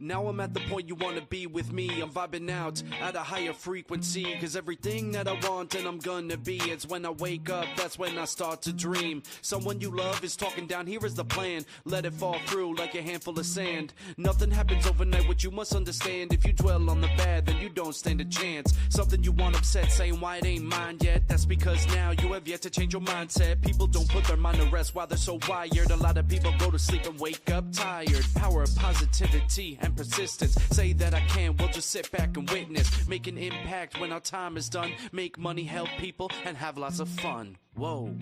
Now I'm at the point you wanna be with me. I'm vibing out at a higher frequency, cause everything that I want and I'm gonna be, it's when I wake up, that's when I start to dream. Someone you love is talking down, here is the plan. Let it fall through like a handful of sand. Nothing happens overnight, what you must understand. If you dwell on the bad, then you don't stand a chance. Something you want upset, saying why it ain't mine yet. That's because now you have yet to change your mindset. People don't put their mind to rest while they're so wired. A lot of people go to sleep and wake up tired. Power of positivity and persistence. Say that I can, we'll just sit back and witness. Make an impact when our time is done. Make money, help people, and have lots of fun. Whoa.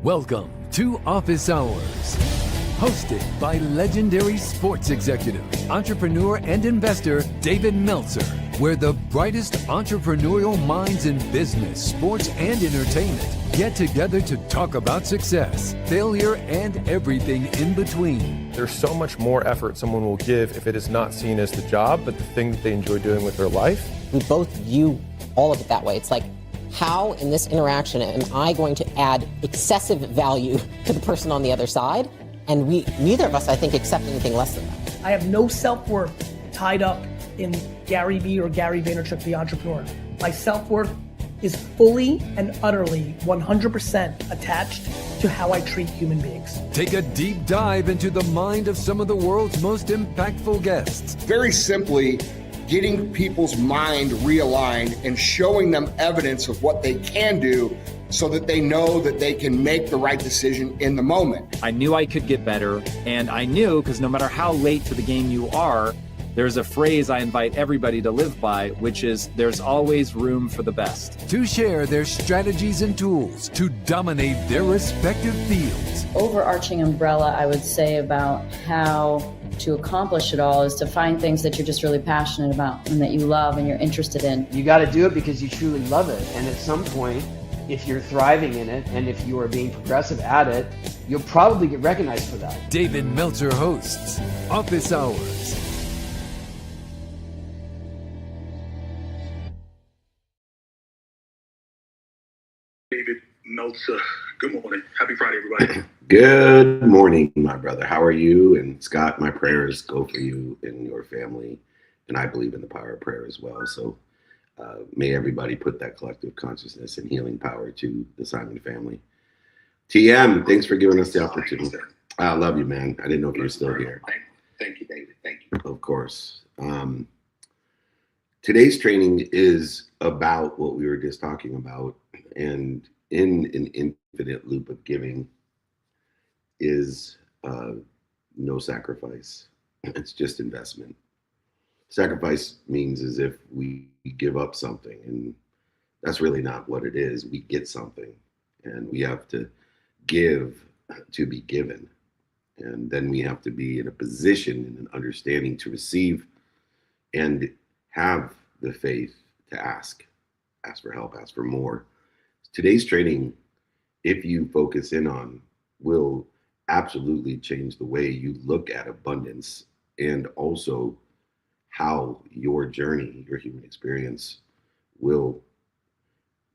Welcome to Office Hours, hosted by legendary sports executive, entrepreneur, and investor David Meltzer, where the brightest entrepreneurial minds in business, sports, and entertainment get together to talk about success, failure, and everything in between. There's so much more effort someone will give if it is not seen as the job, but the thing that they enjoy doing with their life. We both view all of it that way. It's like, how in this interaction am I going to add excessive value to the person on the other side? And neither of us, I think, accept anything less than that. I have no self-worth tied up in Gary Vee or Gary Vaynerchuk, the entrepreneur. My self-worth is fully and utterly 100% attached to how I treat human beings. Take a deep dive into the mind of some of the world's most impactful guests. Very simply, getting people's mind realigned and showing them evidence of what they can do so that they know that they can make the right decision in the moment. I knew I could get better, and I knew, because no matter how late to the game you are, there's a phrase I invite everybody to live by, which is there's always room for the best. To share their strategies and tools to dominate their respective fields. Overarching umbrella, I would say, about how to accomplish it all is to find things that you're just really passionate about and that you love and you're interested in. You got to do it because you truly love it. And at some point, if you're thriving in it and if you are being progressive at it, you'll probably get recognized for that. David Meltzer hosts Office Hours. David Meltzer. Good morning. Happy Friday, everybody. Good morning, my brother. How are you? And Scott, my prayers go for you and your family. And I believe in the power of prayer as well. So may everybody put that collective consciousness and healing power to the Simon family. TM, thanks for giving us the opportunity. I love you, man. I didn't know if you were still here. Thank you, David. Thank you. Of course. Today's training is about what we were just talking about. And in an infinite loop of giving is no sacrifice. It's just investment. Sacrifice means as if we give up something, and that's really not what it is. We get something, and we have to give to be given. And then we have to be in a position and an understanding to receive and have the faith to ask for help, ask for more. Today's training, if you focus in on, will absolutely change the way you look at abundance and also how your journey, your human experience will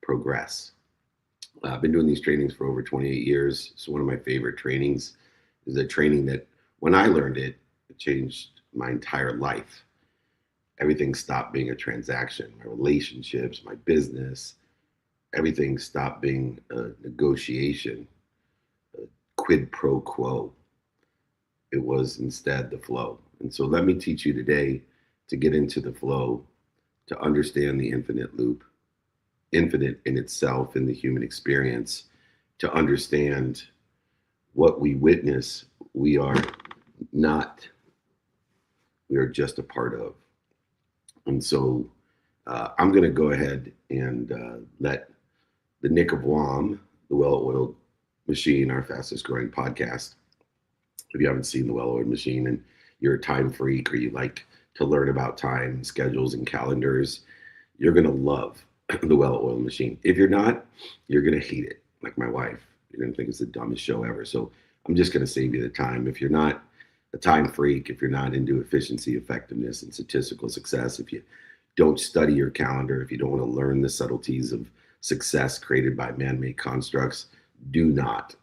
progress. I've been doing these trainings for over 28 years. It's one of my favorite trainings. It's a training that when I learned it, it changed my entire life. Everything stopped being a transaction, my relationships, my business, everything stopped being a negotiation, a quid pro quo. It was instead the flow. And so let me teach you today to get into the flow, to understand the infinite loop, infinite in itself in the human experience, to understand what we witness, we are just a part of. And so I'm going to go ahead and let the Nick of WOM, the Well-Oiled Machine, our fastest growing podcast. If you haven't seen the Well-Oiled Machine and you're a time freak or you like to learn about time and schedules and calendars, you're going to love the Well-Oiled Machine. If you're not, you're going to hate it, like my wife. You're going to think it's the dumbest show ever. So I'm just going to save you the time. If you're not a time freak, if you're not into efficiency, effectiveness, and statistical success, if you don't study your calendar, if you don't want to learn the subtleties of success created by man-made constructs, do not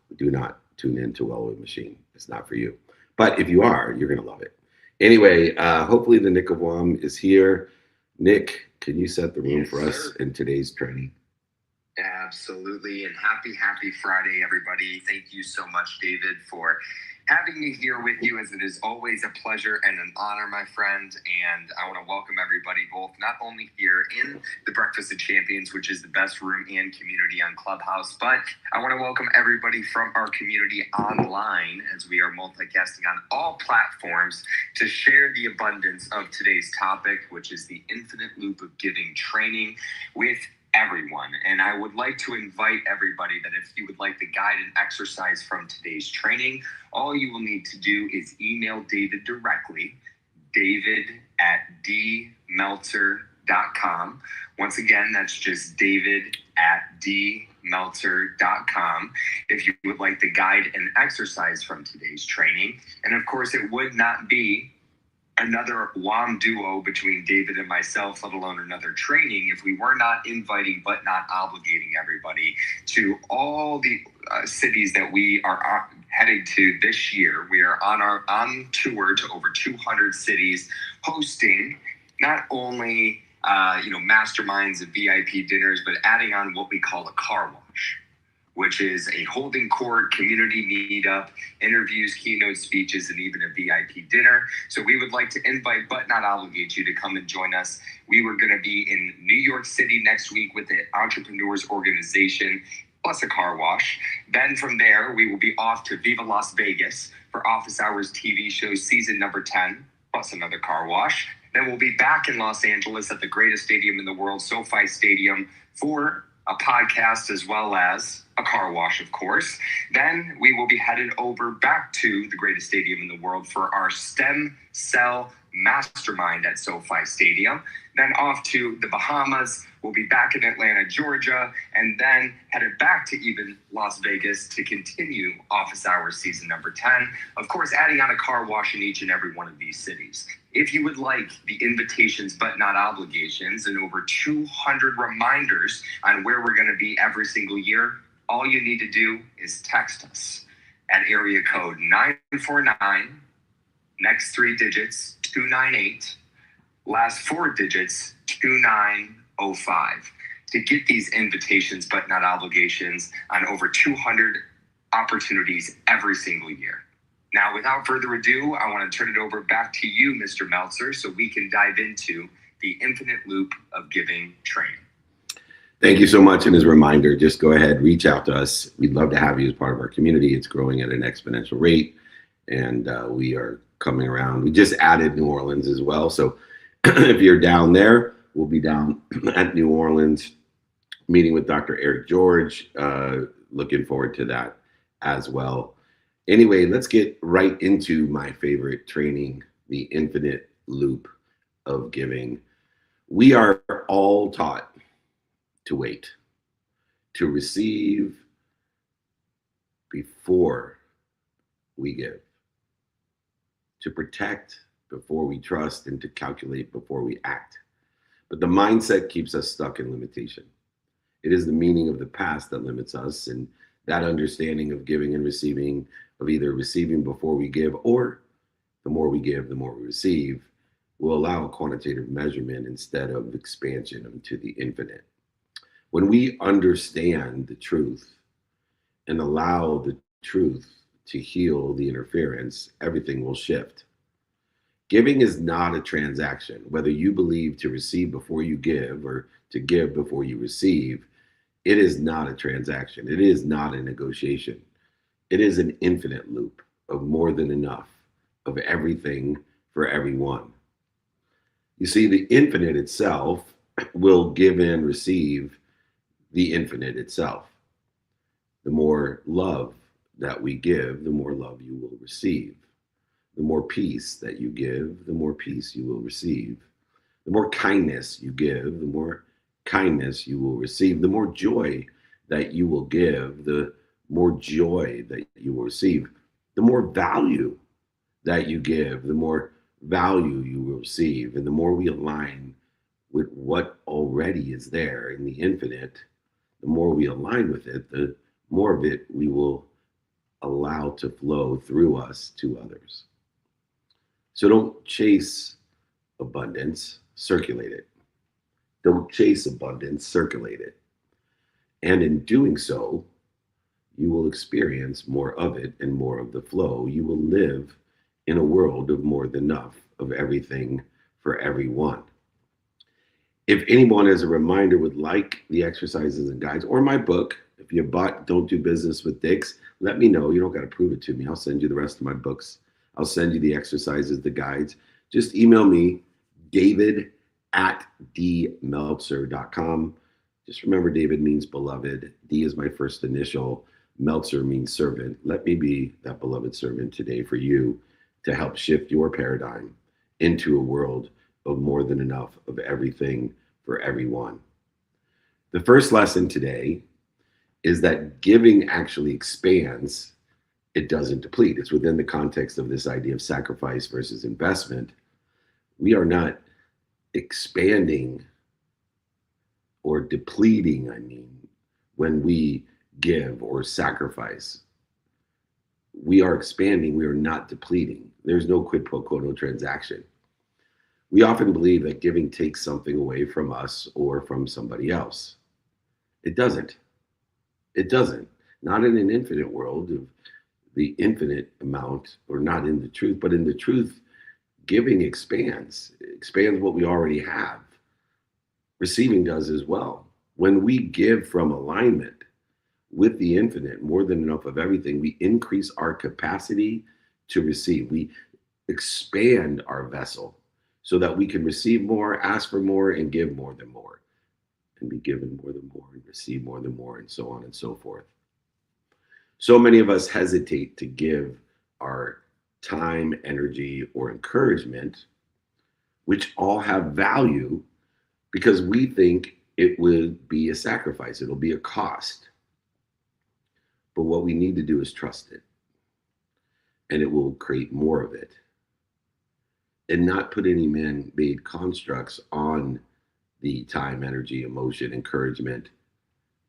tune into Well-Oiled Machine. It's not for you. But if you are, you're going to love it. Anyway, hopefully the Nick of WOM is here. Nick, can you set the room for us in today's training? Absolutely. And happy Friday, everybody. Thank you so much, David, for having me here with you, as it is always a pleasure and an honor, my friend. And I want to welcome everybody, both not only here in the Breakfast of Champions, which is the best room and community on Clubhouse, but I want to welcome everybody from our community online, as we are multicasting on all platforms to share the abundance of today's topic, which is the infinite loop of giving training with everyone. And I would like to invite everybody that if you would like the guide and exercise from today's training, all you will need to do is email David directly, david@dmeltzer.com. Once again, that's just david@dmeltzer.com if you would like the guide and exercise from today's training. And of course, it would not be another WOM duo between David and myself, let alone another training, if we were not inviting but not obligating everybody to all the cities that we are heading to this year. We are on tour to over 200 cities, hosting not only masterminds and VIP dinners, but adding on what we call a car wash, which is a holding court, community meetup, interviews, keynote speeches, and even a VIP dinner. So we would like to invite, but not obligate you to come and join us. We were gonna be in New York City next week with the Entrepreneurs Organization, plus a car wash. Then from there, we will be off to Viva Las Vegas for Office Hours TV show season number 10, plus another car wash. Then we'll be back in Los Angeles at the greatest stadium in the world, SoFi Stadium, for a podcast as well as a car wash, of course. Then we will be headed over back to the greatest stadium in the world for our stem cell mastermind at SoFi Stadium. Then off to the Bahamas. We'll be back in Atlanta, Georgia, and then headed back to even Las Vegas to continue Office Hours season number 10. Of course, adding on a car wash in each and every one of these cities. If you would like the invitations but not obligations and over 200 reminders on where we're going to be every single year, all you need to do is text us at area code 949, next 3 digits 298, last 4 digits 2905 to get these invitations but not obligations on over 200 opportunities every single year. Now, without further ado, I want to turn it over back to you, Mr. Meltzer, so we can dive into the infinite loop of giving training. Thank you so much. And as a reminder, just go ahead, reach out to us. We'd love to have you as part of our community. It's growing at an exponential rate, and we are coming around. We just added New Orleans as well. So if you're down there, we'll be down at New Orleans meeting with Dr. Eric George. Looking forward to that as well. Anyway, let's get right into my favorite training, the infinite loop of giving. We are all taught to wait, to receive before we give, to protect before we trust, and to calculate before we act. But the mindset keeps us stuck in limitation. It is the meaning of the past that limits us, and that understanding of giving and receiving, of either receiving before we give, or the more we give, the more we receive, will allow a quantitative measurement instead of expansion into the infinite. When we understand the truth and allow the truth to heal the interference, everything will shift. Giving is not a transaction. Whether you believe to receive before you give or to give before you receive, it is not a transaction. It is not a negotiation. It is an infinite loop of more than enough of everything for everyone. You see, the infinite itself will give and receive the infinite itself. The more love that we give, the more love you will receive. The more peace that you give, the more peace you will receive. The more kindness you give, the more kindness you will receive. The more joy that you will give, the more joy that you will receive. The more value that you give, the more value you will receive. And the more we align with what already is there in the infinite, the more we align with it, the more of it we will allow to flow through us to others. So don't chase abundance, circulate it. Don't chase abundance, circulate it. And in doing so, you will experience more of it and more of the flow. You will live in a world of more than enough of everything for everyone. If anyone, as a reminder, would like the exercises and guides or my book, if you bought Don't Do Business with Dicks, let me know. You don't got to prove it to me. I'll send you the rest of my books. I'll send you the exercises, the guides. Just email me, david@dmeltzer.com. Just remember, David means beloved. D is my first initial. Meltzer means servant. Let me be that beloved servant today for you to help shift your paradigm into a world of more than enough of everything for everyone. The first lesson today is that giving actually expands. It doesn't deplete. It's within the context of this idea of sacrifice versus investment. We are not expanding or depleting, when we give or sacrifice. We are expanding, we are not depleting. There's no quid pro quo, no transaction. We often believe that giving takes something away from us or from somebody else. It doesn't. It doesn't. Not in an infinite world of the infinite amount, or not in the truth, but in the truth, giving expands. It expands what we already have. Receiving does as well. When we give from alignment with the infinite, more than enough of everything, we increase our capacity to receive. We expand our vessel so that we can receive more, ask for more, and give more than more, and be given more than more, and receive more than more, and so on and so forth. So many of us hesitate to give our time, energy, or encouragement, which all have value, because we think it would be a sacrifice. It'll be a cost. But what we need to do is trust it, and it will create more of it, and not put any man-made constructs on the time, energy, emotion, encouragement,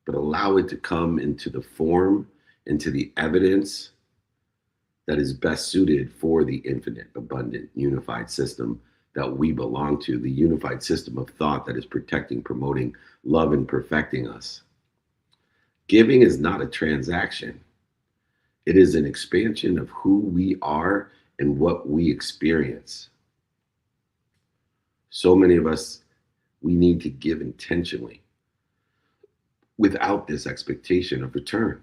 but allow it to come into the form, into the evidence that is best suited for the infinite, abundant, unified system that we belong to, the unified system of thought that is protecting, promoting, love, and perfecting us. Giving is not a transaction. It is an expansion of who we are and what we experience. So many of us, we need to give intentionally without this expectation of return.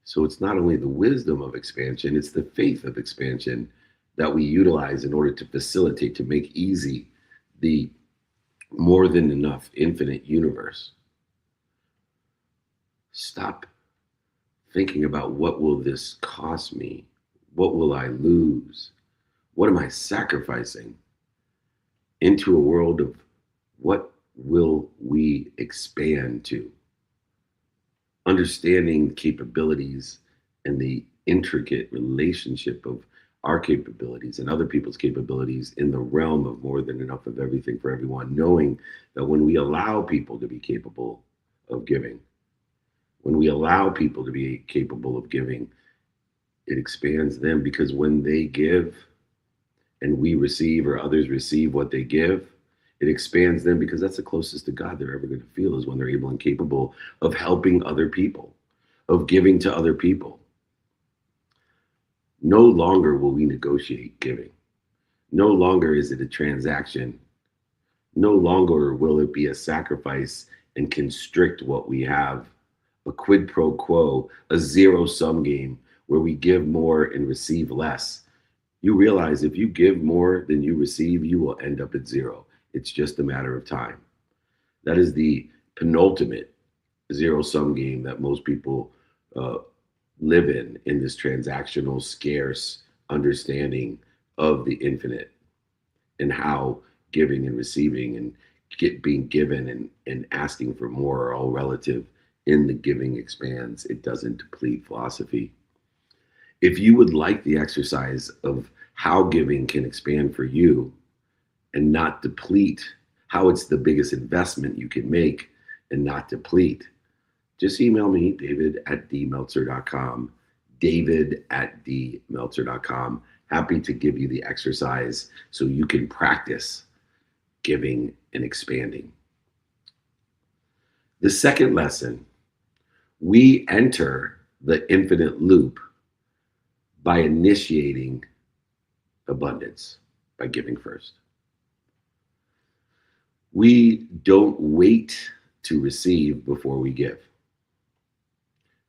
So it's not only the wisdom of expansion, it's the faith of expansion that we utilize in order to facilitate, to make easy the more than enough infinite universe. Stop thinking about what will this cost me? What will I lose? What am I sacrificing? Into a world of what will we expand to? Understanding capabilities and the intricate relationship of our capabilities and other people's capabilities in the realm of more than enough of everything for everyone, knowing that when we allow people to be capable of giving, when we allow people to be capable of giving, it expands them, because when they give and we receive, or others receive what they give, it expands them, because that's the closest to God they're ever going to feel, is when they're able and capable of helping other people, of giving to other people. no longer will we negotiate giving. No longer is it a transaction. No longer will it be a sacrifice and constrict what we have, a quid pro quo, a zero-sum game where we give more and receive less. You realize if you give more than you receive, you will end up at zero. It's just a matter of time. That is the penultimate zero-sum game that most people live in this transactional, scarce understanding of the infinite and how giving and receiving and being given and asking for more are all relative. In the giving expands, it doesn't deplete philosophy. If you would like the exercise of how giving can expand for you and not deplete, how it's the biggest investment you can make and not deplete, just email me, david@dmeltzer.com, david@dmeltzer.com. Happy to give you the exercise so you can practice giving and expanding. The second lesson, we enter the infinite loop by initiating abundance, by giving first. We don't wait to receive before we give.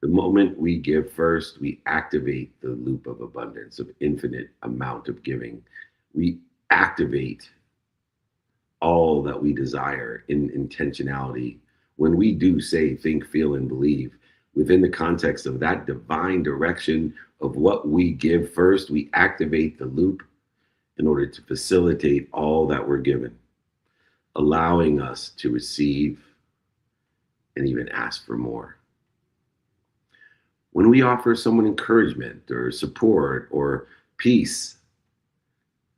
The moment we give first, we activate the loop of abundance, of infinite amount of giving. We activate all that we desire in intentionality. When we do say, think, feel, and believe, within the context of that divine direction of what we give first, we activate the loop in order to facilitate all that we're given, allowing us to receive and even ask for more. When we offer someone encouragement or support or peace,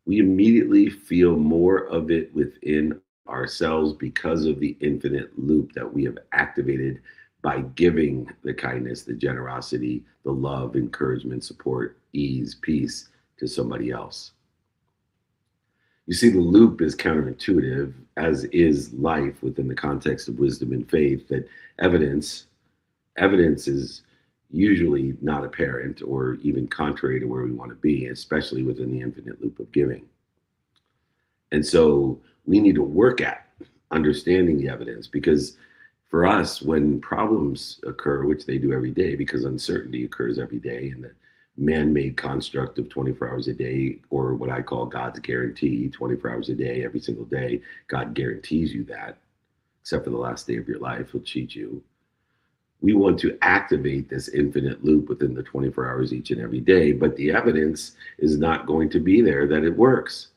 we immediately feel more of it within ourselves because of the infinite loop that we have activated by giving the kindness, the generosity, the love, encouragement, support, ease, peace to somebody else. You see, the loop is counterintuitive, as is life within the context of wisdom and faith, that evidence is usually not apparent or even contrary to where we want to be, especially within the infinite loop of giving. And so we need to work at understanding the evidence, because for us, when problems occur, which they do every day, because uncertainty occurs every day in the man-made construct of 24 hours a day, or what I call God's guarantee, 24 hours a day, every single day, God guarantees you that, except for the last day of your life, he'll cheat you. We want to activate this infinite loop within the 24 hours each and every day, but the evidence is not going to be there that it works,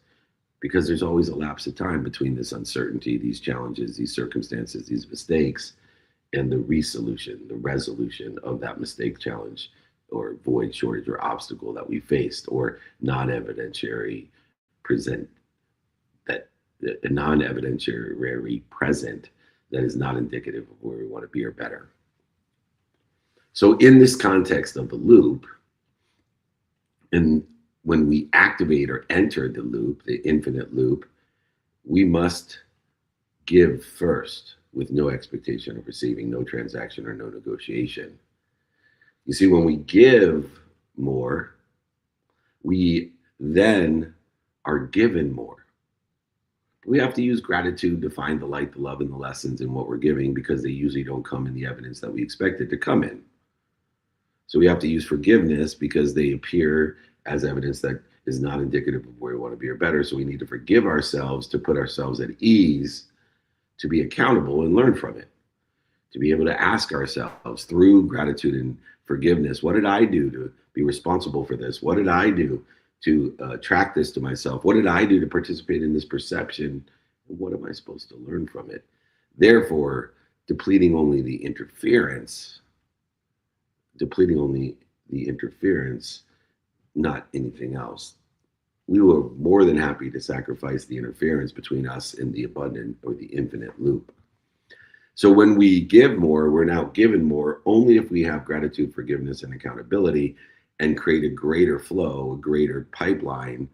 because there's always a lapse of time between this uncertainty, these challenges, these circumstances, these mistakes, and the resolution of that mistake, challenge, or void, shortage, or obstacle that we faced, or non-evidentiary present, that the non-evidentiary present that is not indicative of where we want to be or better. So in this context of the loop, and when we activate or enter the loop, the infinite loop, we must give first with no expectation of receiving, no transaction or no negotiation. You see, when we give more, we then are given more. We have to use gratitude to find the light, the love, and the lessons in what we're giving, because they usually don't come in the evidence that we expect it to come in. So we have to use forgiveness because they appear as evidence that is not indicative of where we want to be or better. So we need to forgive ourselves to put ourselves at ease, to be accountable and learn from it, to be able to ask ourselves through gratitude and forgiveness, what did I do to be responsible for this? What did I do to track this to myself? What did I do to participate in this perception? And what am I supposed to learn from it? Therefore, depleting only the interference, not anything else. We were more than happy to sacrifice the interference between us and the abundant or the infinite loop. So when we give more, we're now given more only if we have gratitude, forgiveness, and accountability, and create a greater flow, a greater pipeline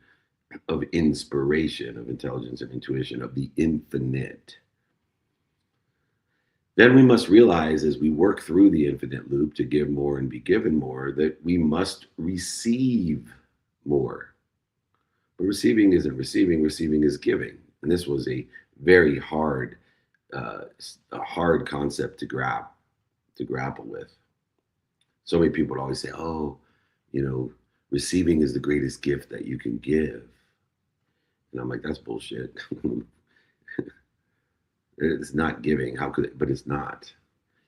of inspiration, of intelligence and intuition, of the infinite. Then we must realize as we work through the infinite loop to give more and be given more, that we must receive more. But receiving isn't receiving, receiving is giving. And this was a very hard concept to grapple with. So many people would always say, oh, receiving is the greatest gift that you can give. And I'm like, that's bullshit. It's not giving. How could it? But it's not.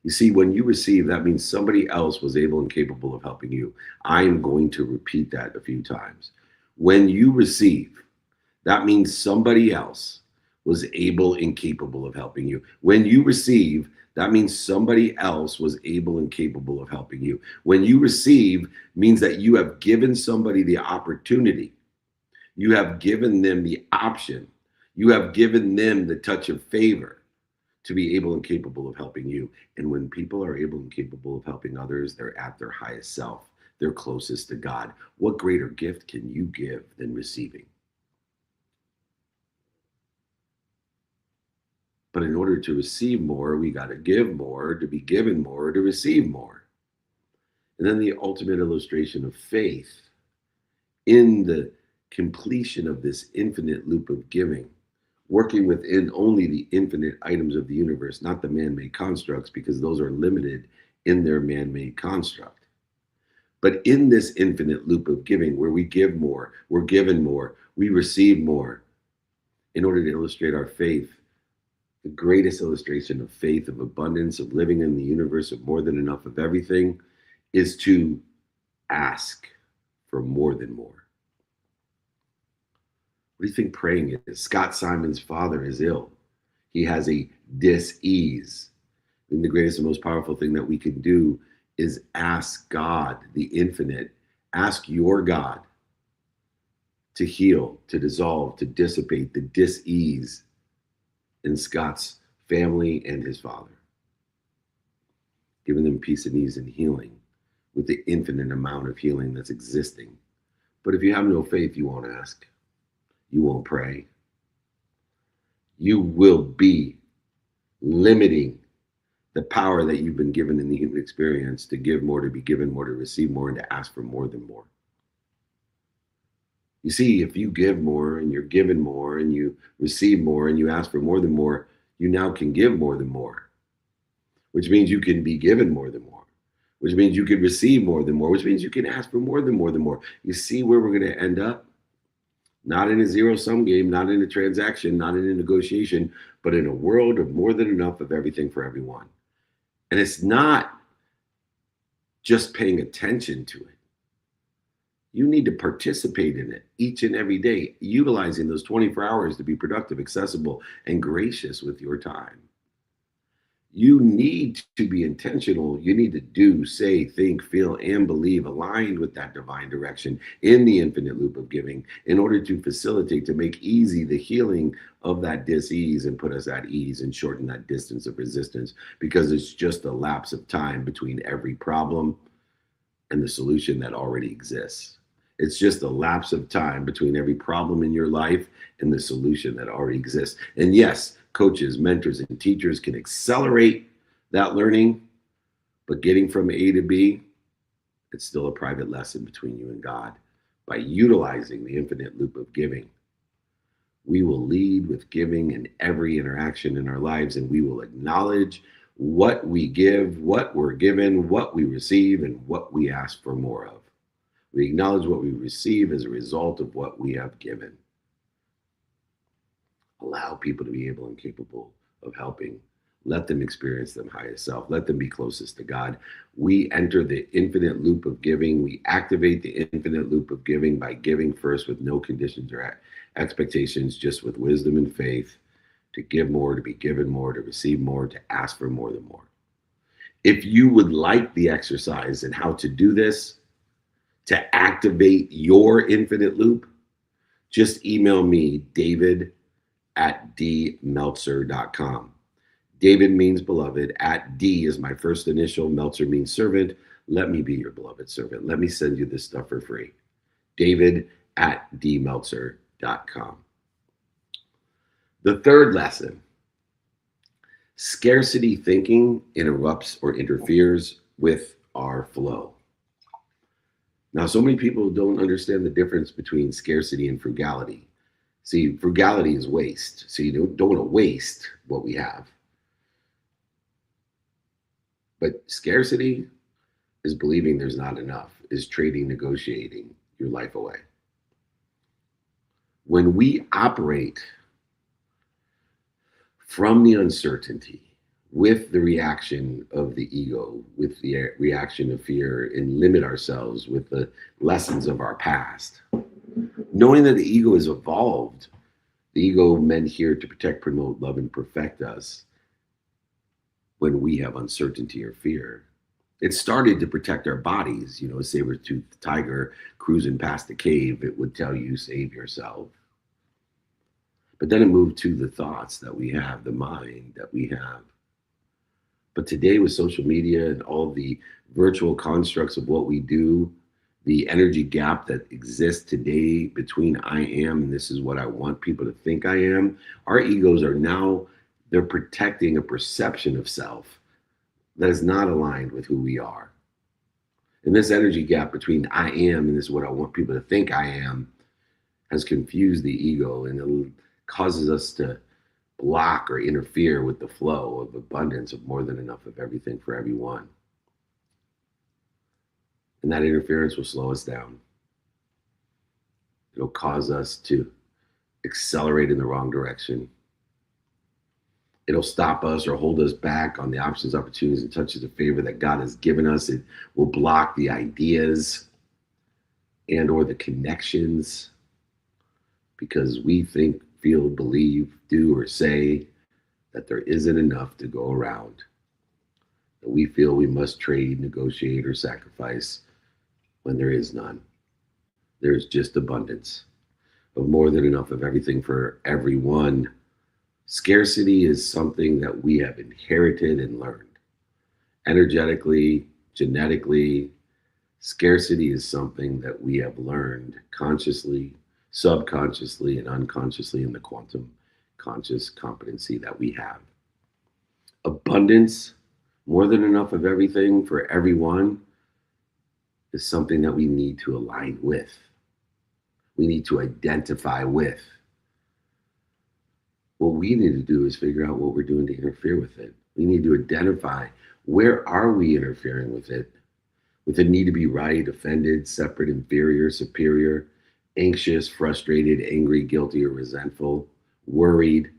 You see, when you receive, that means somebody else was able and capable of helping you. I am going to repeat that a few times. When you receive, that means somebody else was able and capable of helping you. When you receive, that means somebody else was able and capable of helping you. When you receive means that you have given somebody the opportunity. You have given them the option. You have given them the touch of favor to be able and capable of helping you. And when people are able and capable of helping others, they're at their highest self. They're closest to God. What greater gift can you give than receiving? But in order to receive more, we got to give more, to be given more, to receive more. And then the ultimate illustration of faith in the completion of this infinite loop of giving, working within only the infinite items of the universe, not the man-made constructs, because those are limited in their man-made construct. But in this infinite loop of giving, where we give more, we're given more, we receive more, in order to illustrate our faith, the greatest illustration of faith, of abundance, of living in the universe, of more than enough of everything, is to ask for more than more. What do you think praying is? Scott Simon's father is ill. He has a dis-ease. And the greatest and most powerful thing that we can do is ask God, the infinite, ask your God to heal, to dissolve, to dissipate the dis-ease in Scott's family and his father. Giving them peace and ease and healing with the infinite amount of healing that's existing. But if you have no faith, you won't ask. You won't pray. You will be limiting the power that you've been given in the human experience to give more, to be given more, to receive more, and to ask for more than more. You see, if you give more and you're given more and you receive more and you ask for more than more, you now can give more than more, which means you can be given more than more, which means you can receive more than more, which means you can ask for more than more. You see where we're going to end up? Not in a zero-sum game, not in a transaction, not in a negotiation, but in a world of more than enough of everything for everyone. And it's not just paying attention to it. You need to participate in it each and every day, utilizing those 24 hours to be productive, accessible, and gracious with your time. You need to be intentional. You need to do, say, think, feel, and believe aligned with that divine direction in the infinite loop of giving in order to facilitate, to make easy the healing of that dis-ease and put us at ease and shorten that distance of resistance, because it's just a lapse of time between every problem and the solution that already exists. It's just a lapse of time between every problem in your life and the solution that already exists. And yes, coaches, mentors, and teachers can accelerate that learning, but getting from A to B, it's still a private lesson between you and God. By utilizing the infinite loop of giving, we will lead with giving in every interaction in our lives, and we will acknowledge what we give, what we're given, what we receive, and what we ask for more of. We acknowledge what we receive as a result of what we have given. Allow people to be able and capable of helping. Let them experience them highest self. Let them be closest to God. We enter the infinite loop of giving. We activate the infinite loop of giving by giving first with no conditions or expectations, just with wisdom and faith, to give more, to be given more, to receive more, to ask for more than more. If you would like the exercise and how to do this, to activate your infinite loop, just email me, david@dmeltzer.com. David means beloved. @D is my first initial. Meltzer means servant. Let me be your beloved servant. Let me send you this stuff for free. David@dmeltzer.com. The third lesson, Scarcity thinking interrupts or interferes with our flow. Now, so many people don't understand the difference between scarcity and frugality. See, frugality is waste. So you don't want to waste what we have. But scarcity is believing there's not enough, is trading, negotiating your life away. When we operate from the uncertainty, with the reaction of the ego, with the reaction of fear, and limit ourselves with the lessons of our past, knowing that the ego is evolved, the ego meant here to protect, promote, love, and perfect us. When we have uncertainty or fear, it started to protect our bodies. You know, a saber-toothed tiger cruising past the cave, it would tell you, save yourself. But then it moved to the thoughts that we have, the mind that we have. But today with social media and all the virtual constructs of what we do, the energy gap that exists today between I am and this is what I want people to think I am, our egos are now, they're protecting a perception of self that is not aligned with who we are. And this energy gap between I am and this is what I want people to think I am has confused the ego, and it causes us to block or interfere with the flow of abundance of more than enough of everything for everyone. And that interference will slow us down. It'll cause us to accelerate in the wrong direction. It'll stop us or hold us back on the options, opportunities, and touches of favor that God has given us. It will block the ideas and or the connections because we think, feel, believe, do, or say that there isn't enough to go around. That we feel we must trade, negotiate, or sacrifice when there is none. There's just abundance of more than enough of everything for everyone. Scarcity is something that we have inherited and learned. Energetically, genetically, scarcity is something that we have learned consciously, subconsciously, and unconsciously in the quantum conscious competency that we have. Abundance, more than enough of everything for everyone, is something that we need to align with. We need to identify with. What we need to do is figure out what we're doing to interfere with it. We need to identify where are we interfering with it, with the need to be right, offended, separate, inferior, superior, anxious, frustrated, angry, guilty, or resentful, worried.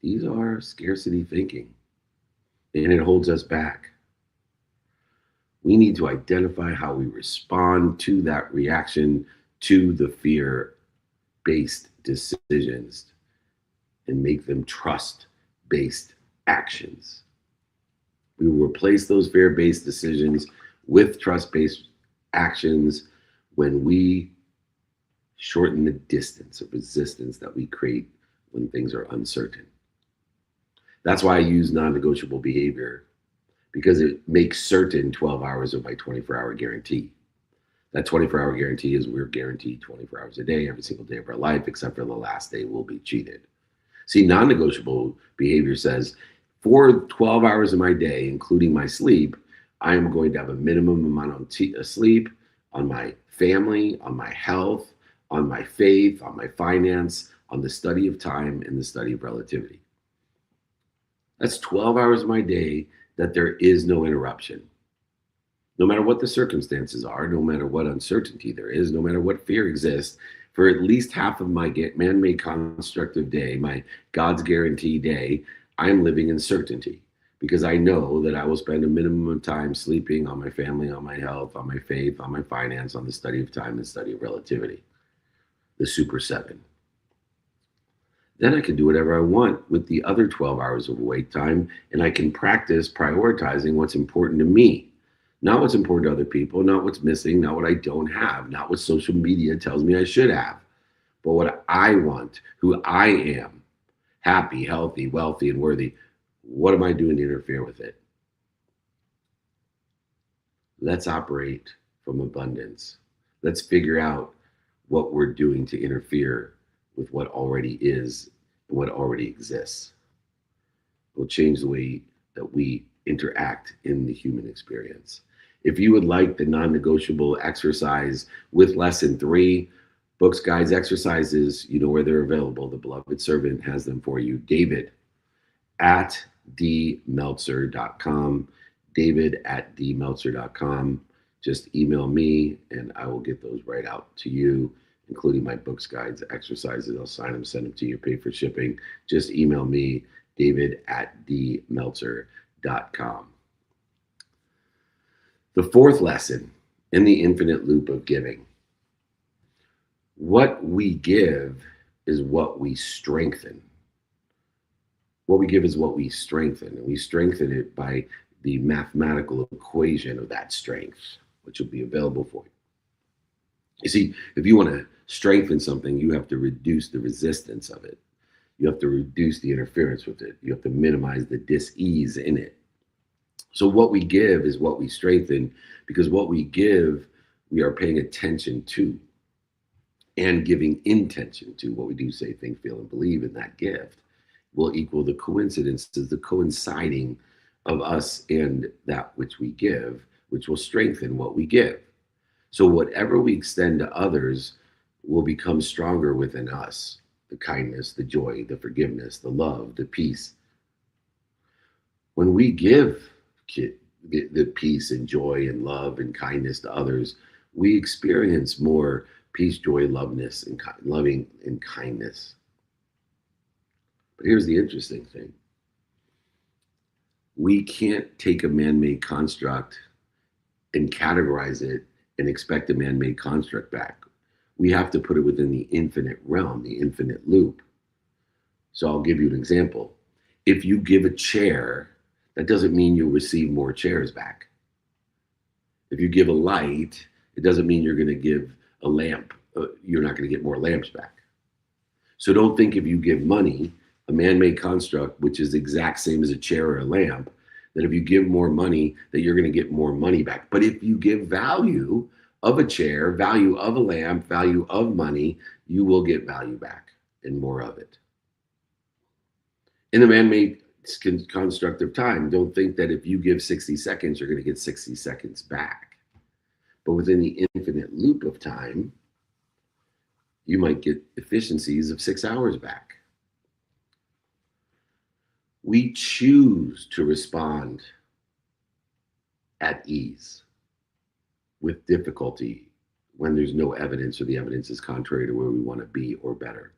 These are scarcity thinking, and it holds us back. We need to identify how we respond to that reaction to the fear-based decisions and make them trust-based actions. We will replace those fear-based decisions with trust-based actions when we shorten the distance of resistance that we create when things are uncertain. That's why I use non-negotiable behavior, because it makes certain 12 hours of my 24-hour guarantee. That 24-hour guarantee is we're guaranteed 24 hours a day, every single day of our life, except for the last day we'll be cheated. See, non-negotiable behavior says, for 12 hours of my day, including my sleep, I am going to have a minimum amount of sleep on my family, on my health, on my faith, on my finance, on the study of time, and the study of relativity. That's 12 hours of my day that there is no interruption. No matter what the circumstances are, no matter what uncertainty there is, no matter what fear exists, for at least half of my man-made constructive day, my God's guarantee day, I'm living in certainty because I know that I will spend a minimum of time sleeping on my family, on my health, on my faith, on my finance, on the study of time and study of relativity. The Super 7. Then I can do whatever I want with the other 12 hours of awake time, and I can practice prioritizing what's important to me, not what's important to other people, not what's missing, not what I don't have, not what social media tells me I should have, but what I want, who I am, happy, healthy, wealthy, and worthy. What am I doing to interfere with it? Let's operate from abundance. Let's figure out what we're doing to interfere with what already is and what already exists. will change the way that we interact in the human experience. If you would like the non-negotiable exercise with lesson 3, books, guides, exercises, you know where they're available. The beloved servant has them for you. David at dmeltzer.com. David at dmeltzer.com. Just email me and I will get those right out to you, including my books, guides, exercises. I'll sign them, send them to you, pay for shipping. Just email me, David at dmeltzer.com. The 4th lesson in the infinite loop of giving. What we give is what we strengthen. What we give is what we strengthen, and we strengthen it by the mathematical equation of that strength, which will be available for you. You see, if you want to strengthen something, you have to reduce the resistance of it. You have to reduce the interference with it. You have to minimize the dis-ease in it. So what we give is what we strengthen, because what we give, we are paying attention to and giving intention to. What we do, say, think, feel, and believe in that gift will equal the coincidences, the coinciding of us and that which we give, which will strengthen what we give. So whatever we extend to others will become stronger within us. The kindness, the joy, the forgiveness, the love, the peace. When we give the peace and joy and love and kindness to others, we experience more peace, joy, loveness, and loving and kindness. But here's the interesting thing. We can't take a man-made construct and categorize it and expect a man-made construct back. We have to put it within the infinite realm, the infinite loop. So I'll give you an example. If you give a chair, that doesn't mean you'll receive more chairs back. If you give a light, it doesn't mean you're going to give a lamp. You're not going to get more lamps back. So don't think if you give money, a man-made construct, which is the exact same as a chair or a lamp, that if you give more money, that you're going to get more money back. But if you give value of a chair, value of a lamp, value of money, you will get value back and more of it. In the man-made construct of time, don't think that if you give 60 seconds, you're going to get 60 seconds back. But within the infinite loop of time, you might get efficiencies of 6 hours back. We choose to respond at ease with difficulty when there's no evidence or the evidence is contrary to where we want to be or better.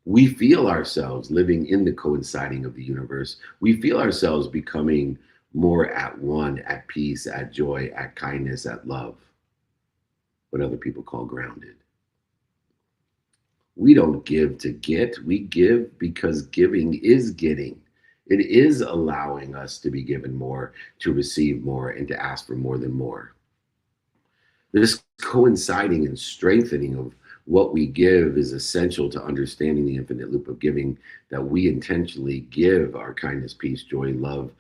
We feel ourselves living in the coinciding of the universe. We feel ourselves becoming more at one, at peace, at joy, at kindness, at love, what other people call grounded. We don't give to get, we give because giving is getting. It is allowing us to be given more, to receive more, and to ask for more than more. This coinciding and strengthening of what we give is essential to understanding the infinite loop of giving, that we intentionally give our kindness, peace, joy, love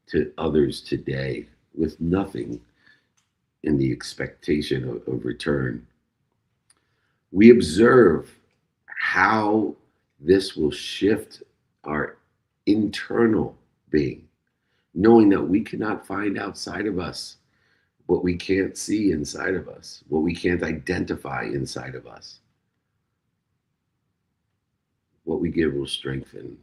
to others today with nothing in the expectation of return. We observe how this will shift our internal being, knowing that we cannot find outside of us what we can't see inside of us, what we can't identify inside of us. What we give will strengthen.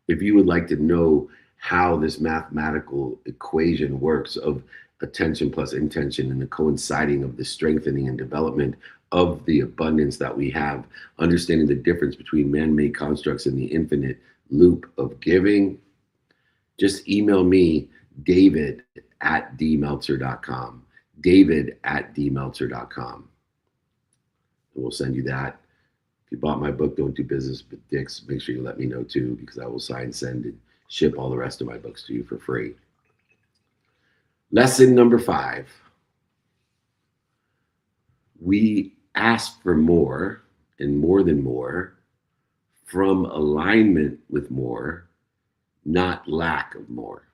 If you would like to know how this mathematical equation works of attention plus intention and the coinciding of the strengthening and development of the abundance that we have, understanding the difference between man-made constructs and the infinite loop of giving, just email me, David at dmeltzer.com, David at dmeltzer.com. And we'll send you that. If you bought my book, Don't Do Business with Dicks, make sure you let me know too, because I will sign, send, and ship all the rest of my books to you for free. Lesson number 5. We ask for more and more than more from alignment with more, not lack of more.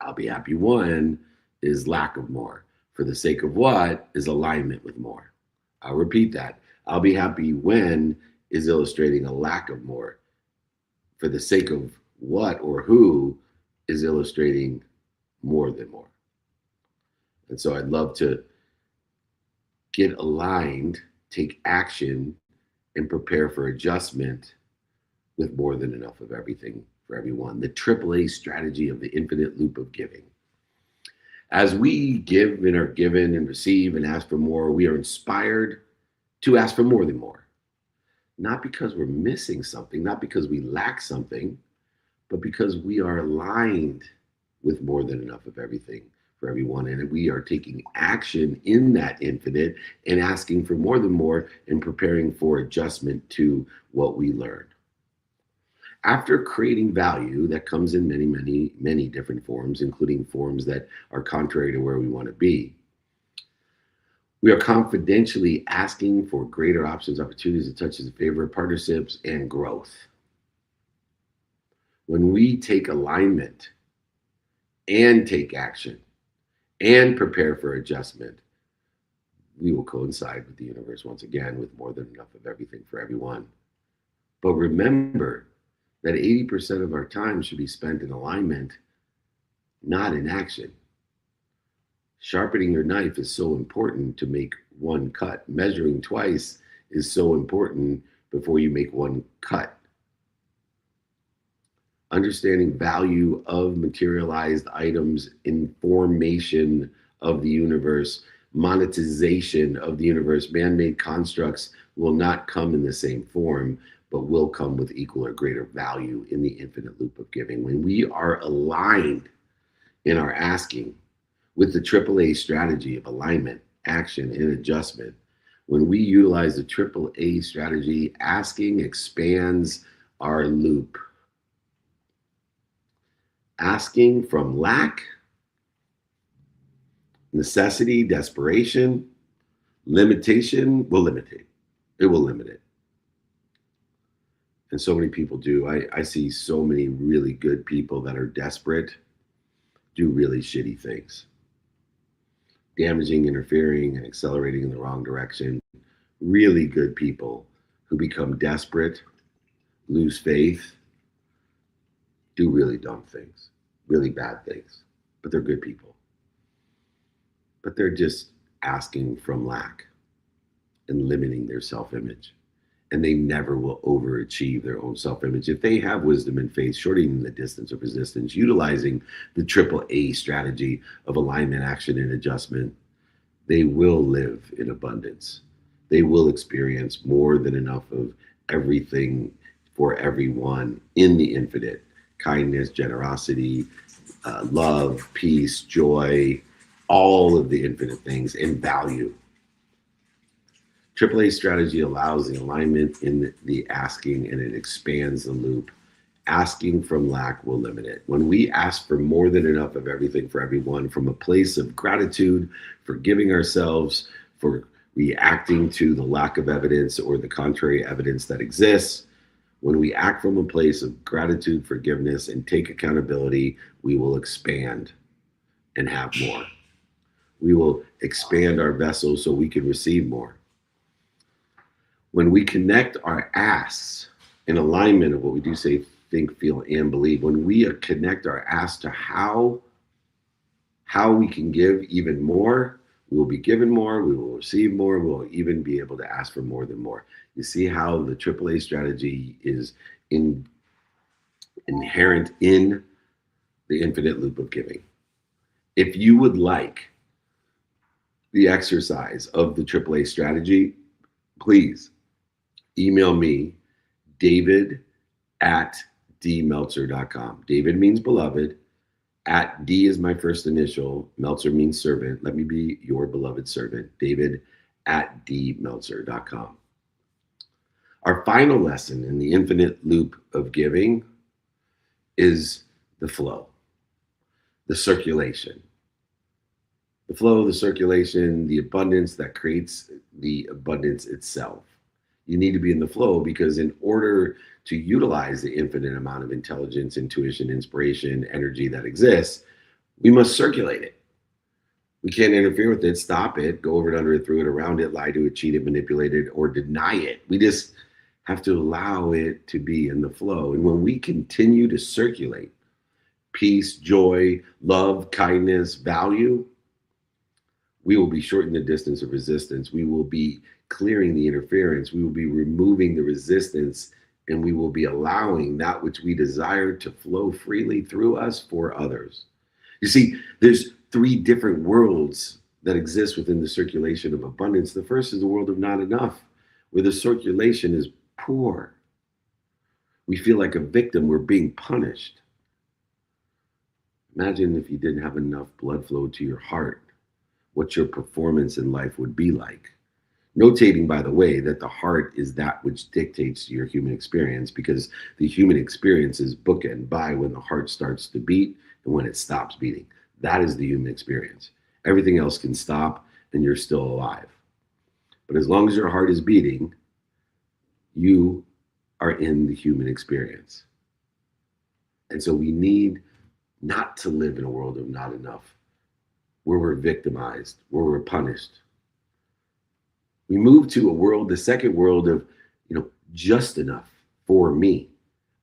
I'll be happy when is lack of more. For the sake of what is alignment with more. I'll repeat that. I'll be happy when is illustrating a lack of more. for the sake of what or who is illustrating more than more. And so I'd love to get aligned, take action, and prepare for adjustment with more than enough of everything for everyone. The AAA strategy of the infinite loop of giving. As we give and are given and receive and ask for more, we are inspired to ask for more than more. Not because we're missing something, not because we lack something, but because we are aligned with more than enough of everything for everyone. And we are taking action in that infinite and asking for more than more and preparing for adjustment to what we learn. After creating value that comes in many, many, many different forms, including forms that are contrary to where we want to be, we are confidentially asking for greater options, opportunities, and touches in favor of partnerships and growth. When we take alignment and take action and prepare for adjustment, we will coincide with the universe once again with more than enough of everything for everyone. But remember that 80% of our time should be spent in alignment, not in action. Sharpening your knife is so important to make one cut. Measuring twice is so important before you make one cut. Understanding value of materialized items, information of the universe, monetization of the universe, man-made constructs will not come in the same form, but will come with equal or greater value in the infinite loop of giving. When we are aligned in our asking with the AAA strategy of alignment, action, and adjustment, when we utilize the AAA strategy, asking expands our loop. Asking from lack, necessity, desperation, limitation will limit it. It will limit it. And so many people do. I see so many really good people that are desperate do really shitty things. Damaging, interfering, and accelerating in the wrong direction. Really good people who become desperate, lose faith, do really dumb things, really bad things, but they're good people. But they're just asking from lack and limiting their self-image. And they never will overachieve their own self-image. If they have wisdom and faith, shortening the distance of resistance, utilizing the AAA strategy of alignment, action, and adjustment, they will live in abundance. They will experience more than enough of everything for everyone in the infinite. Kindness, generosity, love, peace, joy, all of the infinite things, and value. AAA strategy allows the alignment in the asking, and it expands the loop. Asking from lack will limit it. When we ask for more than enough of everything for everyone from a place of gratitude, forgiving ourselves for reacting to the lack of evidence or the contrary evidence that exists, when we act from a place of gratitude, forgiveness, and take accountability, we will expand and have more. We will expand our vessel so we can receive more. When we connect our asks in alignment of what we do, say, think, feel, and believe, when we connect our asks to how we can give even more, we will be given more, we will receive more, we will even be able to ask for more than more. You see how the AAA strategy is inherent in the infinite loop of giving. If you would like the exercise of the AAA strategy, please email me, david@dmeltzer.com. David means beloved. @D is my first initial. Meltzer means servant. Let me be your beloved servant. David@dmeltzer.com. Our final lesson in the infinite loop of giving is the flow, the circulation. The flow, the circulation, the abundance that creates the abundance itself. You need to be in the flow because in order to utilize the infinite amount of intelligence, intuition, inspiration, energy that exists, we must circulate it. We can't interfere with it, stop it, go over it, under it, through it, around it, lie to it, cheat it, manipulate it, or deny it. We just have to allow it to be in the flow. And when we continue to circulate peace, joy, love, kindness, value, we will be shortening the distance of resistance. We will be clearing the interference. We will be removing the resistance, and we will be allowing that which we desire to flow freely through us for others. You see, there's 3 different worlds that exist within the circulation of abundance. The first is the world of not enough, where the circulation is poor. We feel like a victim. We're being punished. Imagine if you didn't have enough blood flow to your heart, what your performance in life would be like. Notating, by the way, that the heart is that which dictates your human experience, because the human experience is bookend by when the heart starts to beat and when it stops beating. That is the human experience. Everything else can stop and you're still alive. But as long as your heart is beating, you are in the human experience. And so we need not to live in a world of not enough, where we're victimized, where we're punished. We move to a world, the second world of, just enough for me.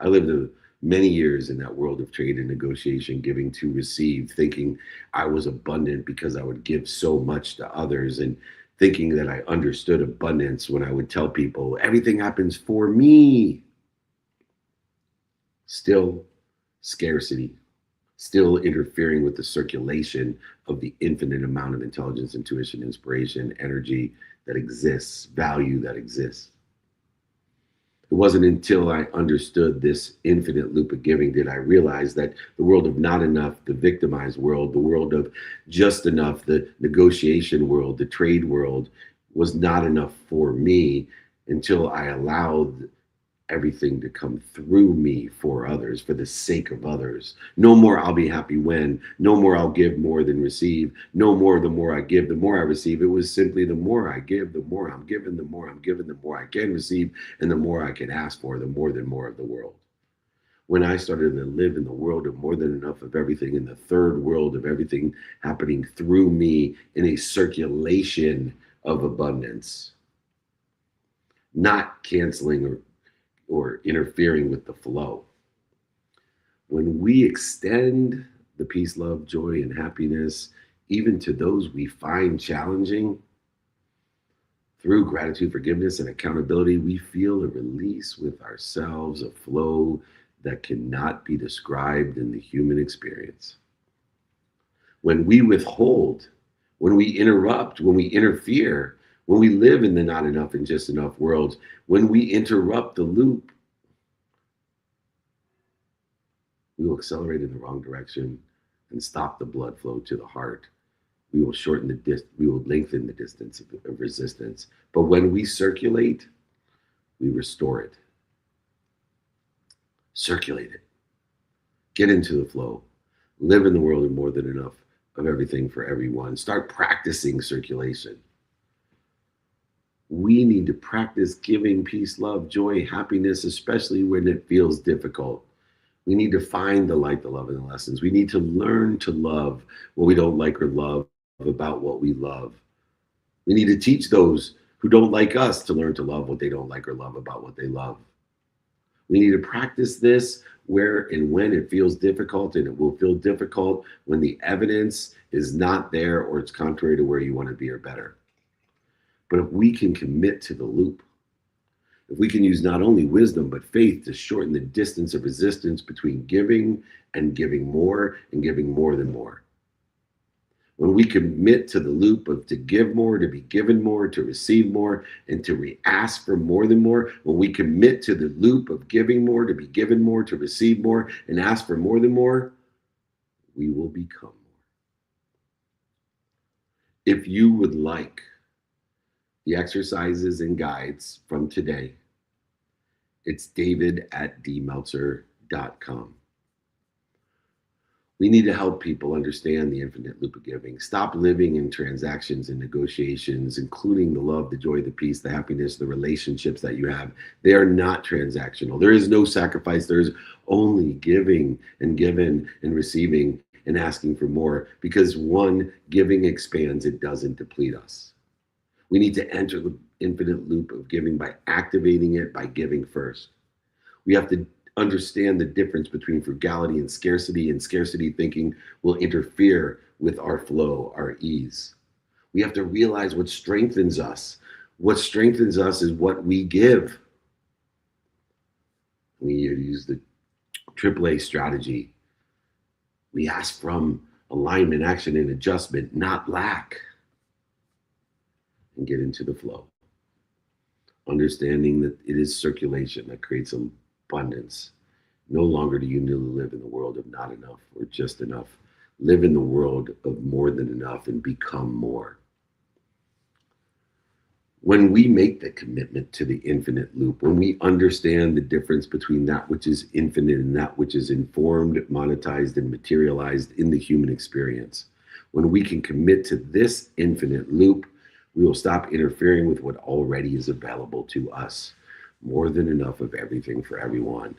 I lived many years in that world of trade and negotiation, giving to receive, thinking I was abundant because I would give so much to others, and thinking that I understood abundance when I would tell people everything happens for me. Still scarcity, still interfering with the circulation of the infinite amount of intelligence, intuition, inspiration, energy that exists, value that exists. It wasn't until I understood this infinite loop of giving did I realize that the world of not enough, the victimized world, the world of just enough, the negotiation world, the trade world, was not enough for me until I allowed everything to come through me for others, for the sake of others. No more I'll be happy when, no more I'll give more than receive, no more the more I give, the more I receive. It was simply the more I give, the more I'm given, the more I'm given, the more I can receive, and the more I can ask for, the more than more of the world. When I started to live in the world of more than enough of everything, in the third world of everything happening through me in a circulation of abundance, not canceling or interfering with the flow. When we extend the peace, love, joy, and happiness, even to those we find challenging, through gratitude, forgiveness, and accountability, we feel a release with ourselves, a flow that cannot be described in the human experience. When we withhold, when we interrupt, when we interfere, when we live in the not enough and just enough worlds, when we interrupt the loop, we will accelerate in the wrong direction and stop the blood flow to the heart. We will shorten we will lengthen the distance of resistance. But when we circulate, we restore it. Circulate it. Get into the flow. Live in the world of more than enough of everything for everyone. Start practicing circulation. We need to practice giving peace, love, joy, happiness, especially when it feels difficult. We need to find the light, the love, and the lessons. We need to learn to love what we don't like or love about what we love. We need to teach those who don't like us to learn to love what they don't like or love about what they love. We need to practice this where and when it feels difficult, and it will feel difficult when the evidence is not there or it's contrary to where you want to be or better. But if we can commit to the loop, if we can use not only wisdom but faith to shorten the distance of resistance between giving and giving more and giving more than more. When we commit to the loop of to give more, to be given more, to receive more, and to ask for more than more, when we commit to the loop of giving more, to be given more, to receive more, and ask for more than more, we will become more. If you would like the exercises and guides from today, it's david@dmeltzer.com. We need to help people understand the infinite loop of giving. Stop living in transactions and negotiations, including the love, the joy, the peace, the happiness, the relationships that you have. They are not transactional. There is no sacrifice. There is only giving and given and receiving and asking for more, because one, giving expands, it doesn't deplete us. We need to enter infinite loop of giving by activating it by giving first. We have to understand the difference between frugality and scarcity thinking will interfere with our flow, our ease. We have to realize what strengthens us. What strengthens us is what we give. We use the AAA strategy. We ask from alignment, action, and adjustment, not lack, and get into the flow. Understanding that it is circulation that creates abundance. No longer do you need to live in the world of not enough or just enough. Live in the world of more than enough and become more. When we make the commitment to the infinite loop, when we understand the difference between that which is infinite and that which is informed, monetized, and materialized in the human experience, when we can commit to this infinite loop, we will stop interfering with what already is available to us. More than enough of everything for everyone.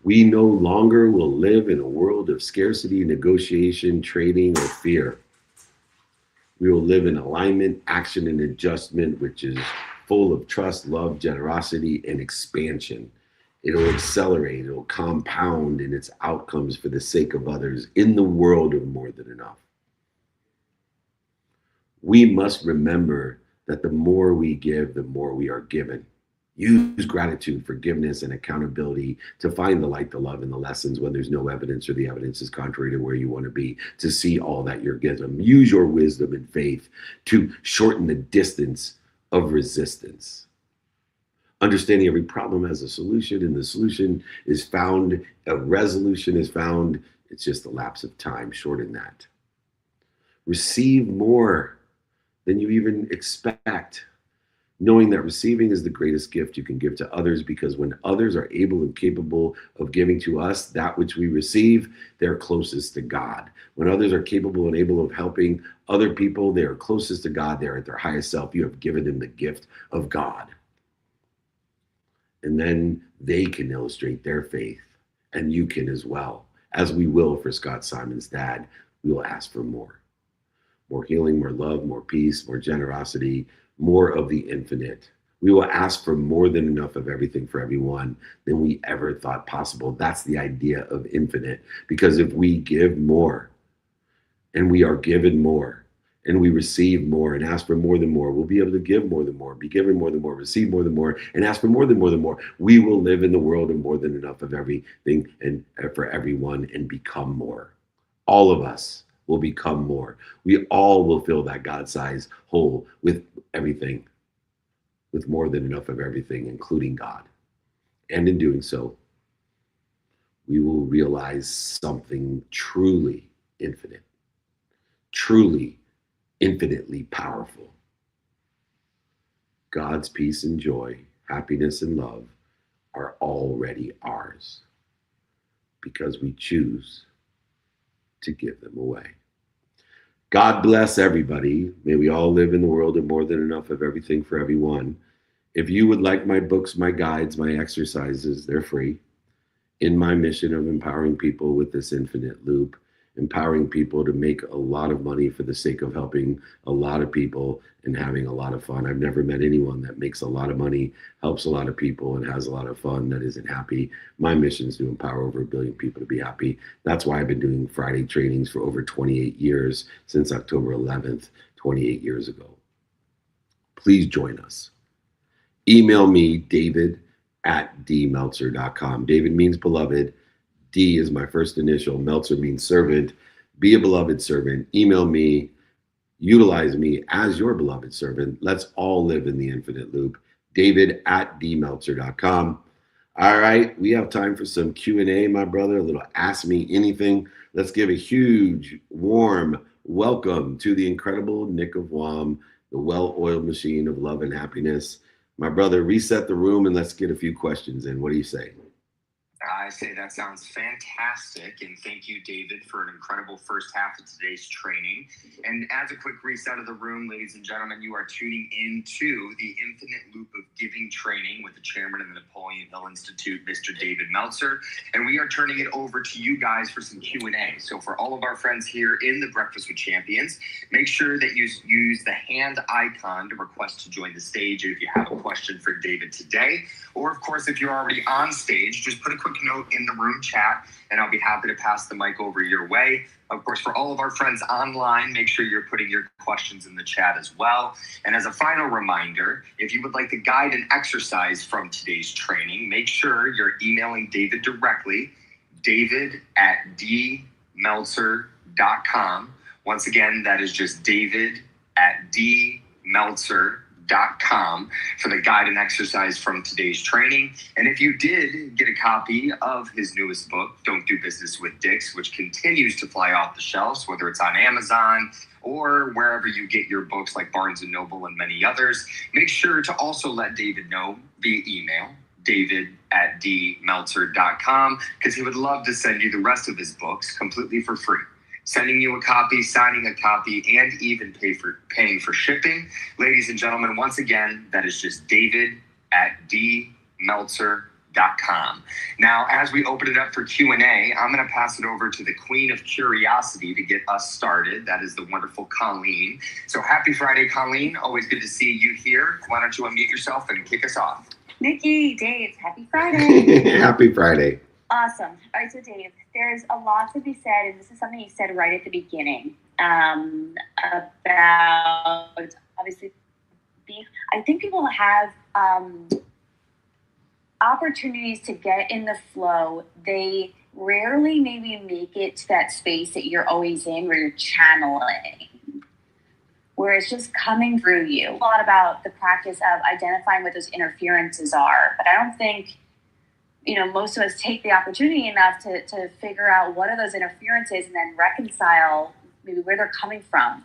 We no longer will live in a world of scarcity, negotiation, trading, or fear. We will live in alignment, action, and adjustment, which is full of trust, love, generosity, and expansion. It'll accelerate, it'll compound in its outcomes for the sake of others in the world of more than enough. We must remember that the more we give, the more we are given. Use gratitude, forgiveness, and accountability to find the light, the love, and the lessons when there's no evidence or the evidence is contrary to where you want to be, to see all that you're given. Use your wisdom and faith to shorten the distance of resistance. Understanding every problem has a solution, and the solution is found, a resolution is found. It's just a lapse of time. Shorten that. Receive more than you even expect. Knowing that receiving is the greatest gift you can give to others, because when others are able and capable of giving to us that which we receive, they're closest to God. When others are capable and able of helping other people, they are closest to God. They're at their highest self. You have given them the gift of God. And then they can illustrate their faith, and you can as well. As we will for Scott Simon's dad, we will ask for more. More healing, more love, more peace, more generosity, more of the infinite. We will ask for more than enough of everything for everyone than we ever thought possible. That's the idea of infinite. Because if we give more, and we are given more, and we receive more and ask for more than more, we'll be able to give more than more, be given more than more, receive more than more, and ask for more than more. We will live in the world of more than enough of everything and for everyone and become more. All of us will become more. We all will fill that God-sized hole with everything, with more than enough of everything, including God. And in doing so, we will realize something truly infinite, truly infinitely powerful. God's peace and joy, happiness and love are already ours because we choose to give them away. God bless everybody. May we all live in the world of more than enough of everything for everyone. If you would like my books, my guides, my exercises, they're free. In my mission of empowering people with this infinite loop, empowering people to make a lot of money for the sake of helping a lot of people and having a lot of fun. I've never met anyone that makes a lot of money, helps a lot of people, and has a lot of fun that isn't happy. My mission is to empower over 1 billion people to be happy. That's why I've been doing Friday trainings for over 28 years, since October 11th, 28 years ago. Please join us. Email me, david@dmeltzer.com. David means beloved. D is my first initial. Meltzer means servant. Be a beloved servant. Email me. Utilize me as your beloved servant. Let's all live in the infinite loop. David@dmeltzer.com. All right, we have time for some Q&A, my brother. A little Ask Me Anything. Let's give a huge, warm welcome to the incredible Nick of Wam, the well-oiled machine of love and happiness. My brother, reset the room and let's get a few questions in. What do you say? I say that sounds fantastic, and thank you, David, for an incredible first half of today's training. And as a quick reset of the room, ladies and gentlemen, you are tuning into the Infinite Loop of Giving training with the chairman of the Napoleon Hill Institute, Mr. David Meltzer, and we are turning it over to you guys for some Q&A. So for all of our friends here in the Breakfast with Champions, make sure that you use the hand icon to request to join the stage if you have a question for David today. Or, of course, if you're already on stage, just put a quick note in the room chat, and I'll be happy to pass the mic over your way. Of course, for all of our friends online, make sure you're putting your questions in the chat as well. And as a final reminder, if you would like the guide and exercise from today's training, make sure you're emailing David directly, david@dmeltzer.com. Once again, that is just david@dmeltzer.com for the guide and exercise from today's training. And if you did get a copy of his newest book, Don't Do Business with Dicks, which continues to fly off the shelves, whether it's on Amazon or wherever you get your books like Barnes & Noble and many others, make sure to also let David know via email, david@dmeltzer.com, because he would love to send you the rest of his books completely for free. Sending you a copy, signing a copy, and even paying for shipping. Ladies and gentlemen, once again, that is just david@dmeltzer.com. Now, as we open it up for Q&A, I'm going to pass it over to the Queen of Curiosity to get us started. That is the wonderful Colleen. So happy Friday, Colleen. Always good to see you here. Why don't you unmute yourself and kick us off? Nikki, Dave, happy Friday. Happy Friday. Awesome. All right, so Dave, there's a lot to be said, and this is something you said right at the beginning about obviously beef. I think people have opportunities to get in the flow. They rarely maybe make it to that space that you're always in where you're channeling, where it's just coming through you. A lot about the practice of identifying what those interferences are, but I don't think most of us take the opportunity enough to figure out what are those interferences and then reconcile maybe where they're coming from.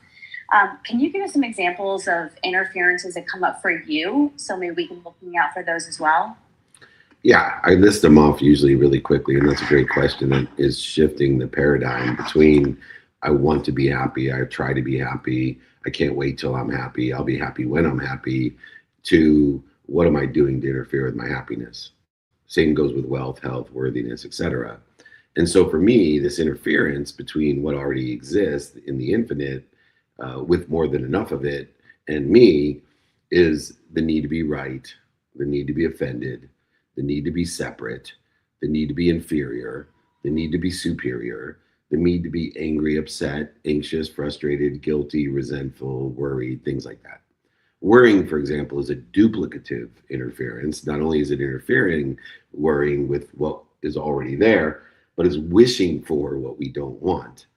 Can you give us some examples of interferences that come up for you? So maybe we can be looking out for those as well. Yeah, I list them off usually really quickly, and that's a great question. That is shifting the paradigm between I want to be happy, I try to be happy, I can't wait till I'm happy, I'll be happy when I'm happy, to what am I doing to interfere with my happiness? Same goes with wealth, health, worthiness, etc. And so for me, this interference between what already exists in the infinite, with more than enough of it, and me, is the need to be right, the need to be offended, the need to be separate, the need to be inferior, the need to be superior, the need to be angry, upset, anxious, frustrated, guilty, resentful, worried, things like that. Worrying, for example, is a duplicative interference. Not only is it interfering, worrying with what is already there, but is wishing for what we don't want.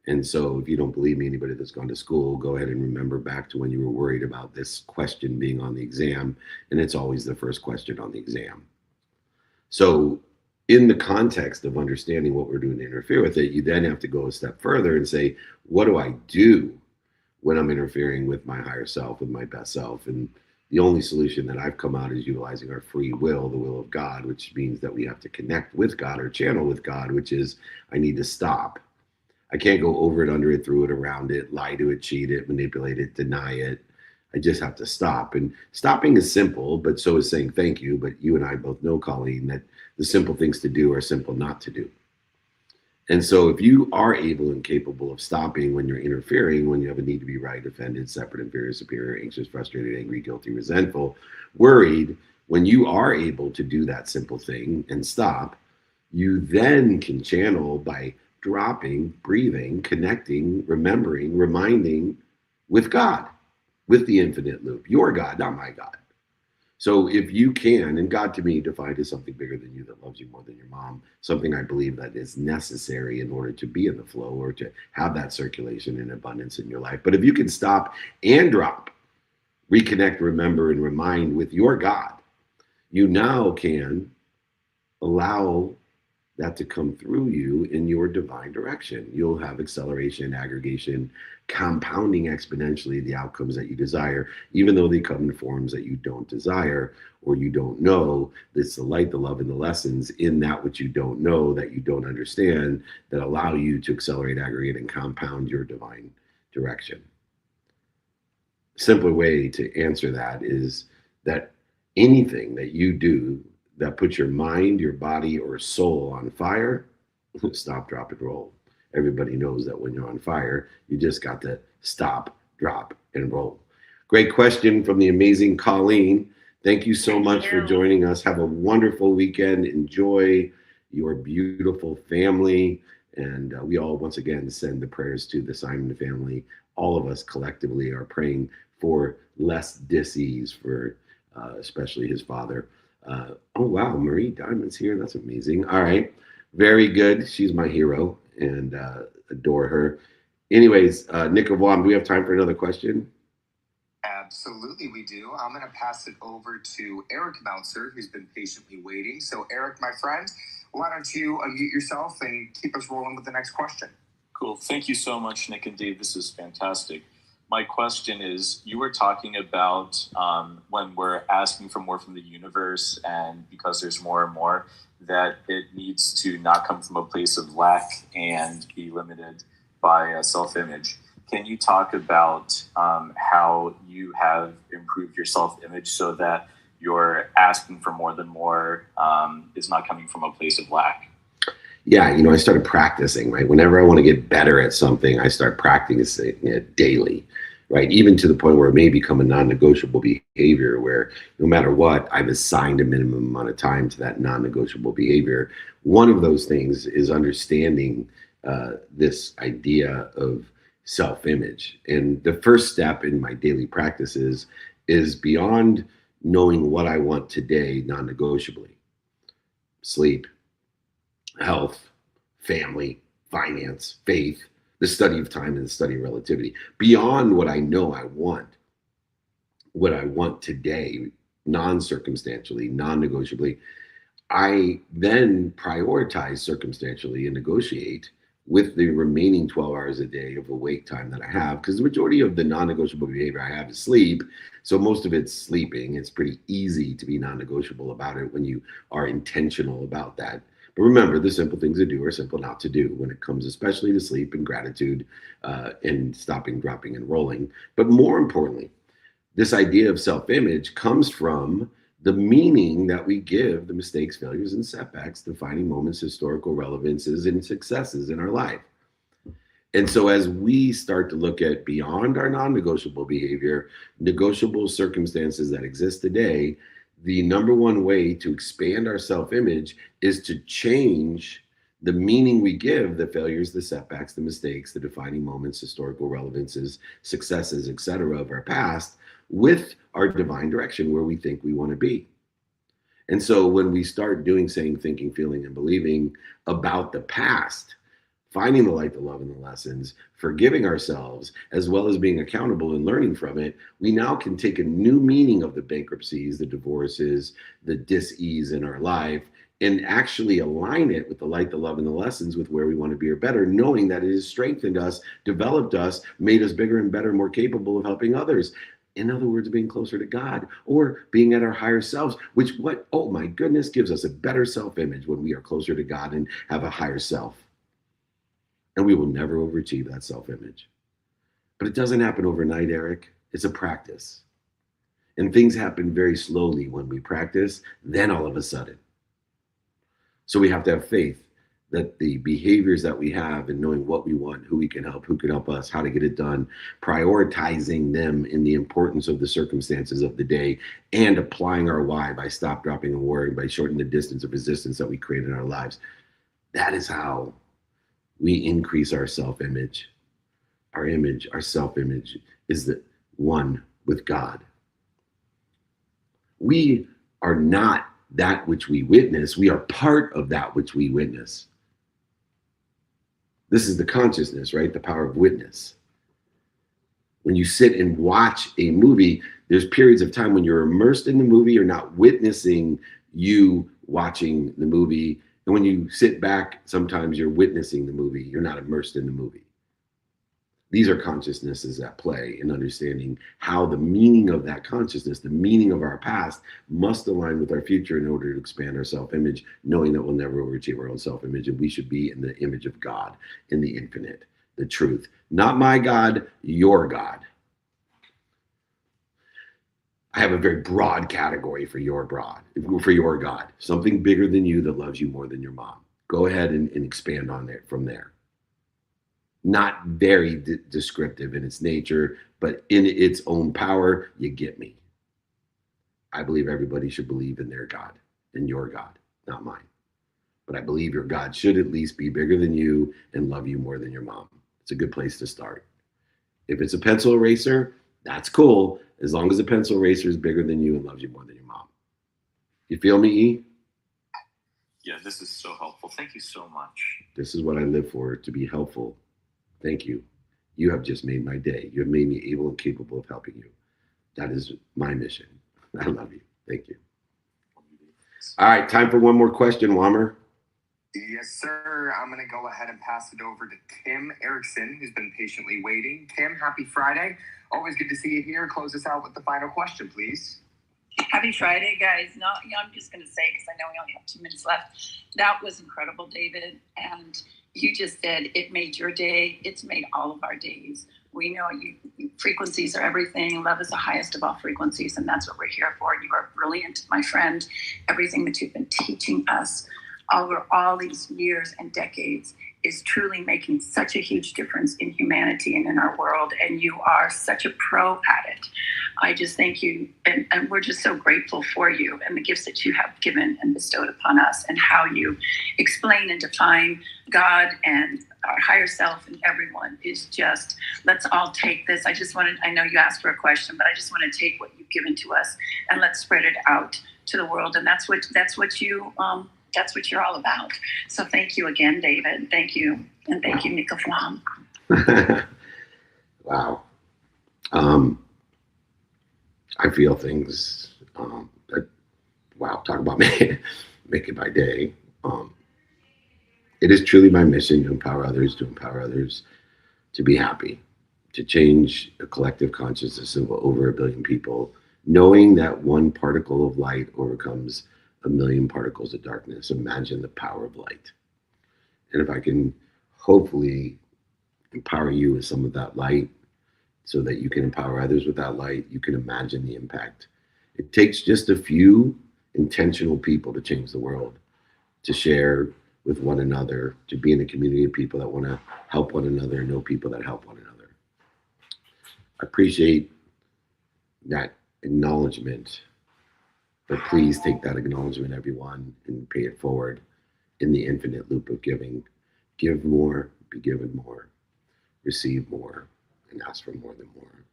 And so if you don't believe me, anybody that's gone to school, go ahead and remember back to when you were worried about this question being on the exam, and it's always the first question on the exam. So in the context of understanding what we're doing to interfere with it, you then have to go a step further and say, what do I do when I'm interfering with my higher self, with my best self? And the only solution that I've come out is utilizing our free will, the will of God, which means that we have to connect with God or channel with God, which is I need to stop. I can't go over it, under it, through it, around it, lie to it, cheat it, manipulate it, deny it. I just have to stop. And stopping is simple, but so is saying thank you. But you and I both know, Colleen, that the simple things to do are simple not to do. And so if you are able and capable of stopping when you're interfering, when you have a need to be right, offended, separate, inferior, superior, anxious, frustrated, angry, guilty, resentful, worried, when you are able to do that simple thing and stop, you then can channel by dropping, breathing, connecting, remembering, reminding with God, with the infinite loop, your God, not my God. So if you can, and God to me defined as something bigger than you that loves you more than your mom, something I believe that is necessary in order to be in the flow or to have that circulation and abundance in your life. But if you can stop and drop, reconnect, remember, and remind with your God, you now can allow that to come through you in your divine direction. You'll have acceleration, aggregation, compounding exponentially the outcomes that you desire, even though they come in forms that you don't desire or you don't know. It's the light, the love, and the lessons in that which you don't know, that you don't understand, that allow you to accelerate, aggregate, and compound your divine direction. Simpler way to answer that is that anything that you do that puts your mind, your body, or soul on fire, stop, drop, and roll. Everybody knows that when you're on fire, you just got to stop, drop, and roll. Great question from the amazing Colleen. Thank you so much for joining us. Have a wonderful weekend. Enjoy your beautiful family. And we all, once again, send the prayers to the Simon family. All of us collectively are praying for less dis-ease for especially his father. Oh, wow, Marie Diamond's here. That's amazing. All right, very good. She's my hero and adore her. Anyways, Nick of Wam, do we have time for another question? Absolutely, we do. I'm going to pass it over to Eric Meltzer, who's been patiently waiting. So, Eric, my friend, why don't you unmute yourself and keep us rolling with the next question? Cool. Thank you so much, Nick and Dave. This is fantastic. My question is, you were talking about when we're asking for more from the universe, and because there's more and more, that it needs to not come from a place of lack and be limited by self-image. Can you talk about how you have improved your self-image so that you're asking for more than more is not coming from a place of lack? Yeah, I started practicing, right? Whenever I want to get better at something, I start practicing it daily, right? Even to the point where it may become a non-negotiable behavior where no matter what, I've assigned a minimum amount of time to that non-negotiable behavior. One of those things is understanding this idea of self-image. And the first step in my daily practices is beyond knowing what I want today non-negotiably. Sleep, health, family, finance, faith, the study of time, and the study of relativity. Beyond what I know I want, what I want today, non-circumstantially, non-negotiably, I then prioritize circumstantially and negotiate with the remaining 12 hours a day of awake time that I have, because the majority of the non-negotiable behavior I have is sleep. So most of it's sleeping. It's pretty easy to be non-negotiable about it when you are intentional about that. But remember, the simple things to do are simple not to do when it comes especially to sleep and gratitude and stopping, dropping, and rolling. But more importantly, this idea of self-image comes from the meaning that we give the mistakes, failures, and setbacks, defining moments, historical relevances, and successes in our life. And so as we start to look at beyond our non-negotiable behavior, negotiable circumstances that exist today, the number one way to expand our self-image is to change the meaning we give the failures, the setbacks, the mistakes, the defining moments, historical relevances, successes, etc. of our past with our divine direction where we think we want to be. And so when we start doing, saying, thinking, feeling, and believing about the past, finding the light, the love, and the lessons, forgiving ourselves, as well as being accountable and learning from it, we now can take a new meaning of the bankruptcies, the divorces, the dis-ease in our life, and actually align it with the light, the love, and the lessons with where we want to be or better, knowing that it has strengthened us, developed us, made us bigger and better, more capable of helping others. In other words, being closer to God or being at our higher selves, which oh my goodness, gives us a better self-image when we are closer to God and have a higher self. And we will never overachieve that self-image. But it doesn't happen overnight, Eric. It's a practice. And things happen very slowly when we practice, then all of a sudden. So we have to have faith that the behaviors that we have and knowing what we want, who we can help, who can help us, how to get it done, prioritizing them in the importance of the circumstances of the day, and applying our why by stop, dropping, and worrying, by shortening the distance of resistance that we create in our lives. That is how we increase our self-image. Our image, our self-image is the one with God. We are not that which we witness. We are part of that which we witness. This is the consciousness, right? The power of witness. When you sit and watch a movie, there's periods of time when you're immersed in the movie, you're not witnessing you watching the movie, And when you sit back, sometimes you're witnessing the movie. You're not immersed in the movie. These are consciousnesses at play, and understanding how the meaning of that consciousness, the meaning of our past, must align with our future in order to expand our self-image, knowing that we'll never overachieve our own self-image, and we should be in the image of God, in the infinite, the truth. Not my God, your God. I have a very broad category for your God, something bigger than you that loves you more than your mom. Go ahead and expand on it from there. Not very descriptive in its nature, but in its own power, you get me. I believe everybody should believe in their God, in your God, not mine. But I believe your God should at least be bigger than you and love you more than your mom. It's a good place to start. If it's a pencil eraser, that's cool, as long as the pencil eraser is bigger than you and loves you more than your mom. You feel me, E? Yeah, this is so helpful. Thank you so much. This is what I live for, to be helpful. Thank you. You have just made my day. You have made me able and capable of helping you. That is my mission. I love you. Thank you. All right, time for one more question, Wammer. Yes, sir. I'm going to go ahead and pass it over to Kim Erickson, who's been patiently waiting. Kim, happy Friday. Always good to see you here. Close us out with the final question, please. Happy Friday, guys. I'm just going to say, because I know we only have 2 minutes left, that was incredible, David. And you just said it made your day. It's made all of our days. We know frequencies are everything. Love is the highest of all frequencies, and that's what we're here for. You are brilliant, my friend. Everything that you've been teaching us over all these years and decades is truly making such a huge difference in humanity and in our world, and you are such a pro at it. I just thank you, and we're just so grateful for you and the gifts that you have given and bestowed upon us, and how you explain and define God and our higher self and everyone is just, let's all take this. I know you asked for a question, but I just want to take what you've given to us and let's spread it out to the world. And that's what you're all about. So thank you again, David. Thank you. And thank you, Nika Flom. Wow. I feel things. Talk about making my day. It is truly my mission to empower others to be happy, to change a collective consciousness of over 1 billion people, knowing that one particle of light overcomes 1 million particles of darkness. Imagine the power of light. And if I can hopefully empower you with some of that light so that you can empower others with that light, you can imagine the impact. It takes just a few intentional people to change the world, to share with one another, to be in a community of people that want to help one another and know people that help one another. I appreciate that acknowledgement, but please take that acknowledgement, everyone, and pay it forward in the infinite loop of giving. Give more, be given more, receive more, and ask for more than more.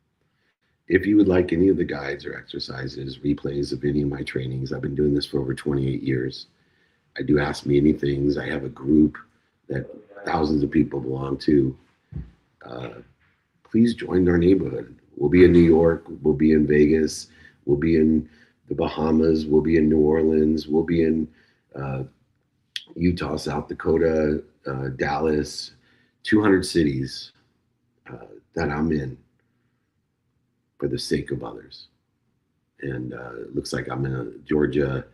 If you would like any of the guides or exercises, replays of any of my trainings, I've been doing this for over 28 years. I do Ask Me Anythings. I have a group that thousands of people belong to. Please join our neighborhood. We'll be in New York. We'll be in Vegas. We'll be in the Bahamas. We'll be in New Orleans. We'll be in Utah, South Dakota, Dallas, 200 cities that I'm in for the sake of others. And it looks like I'm in Georgia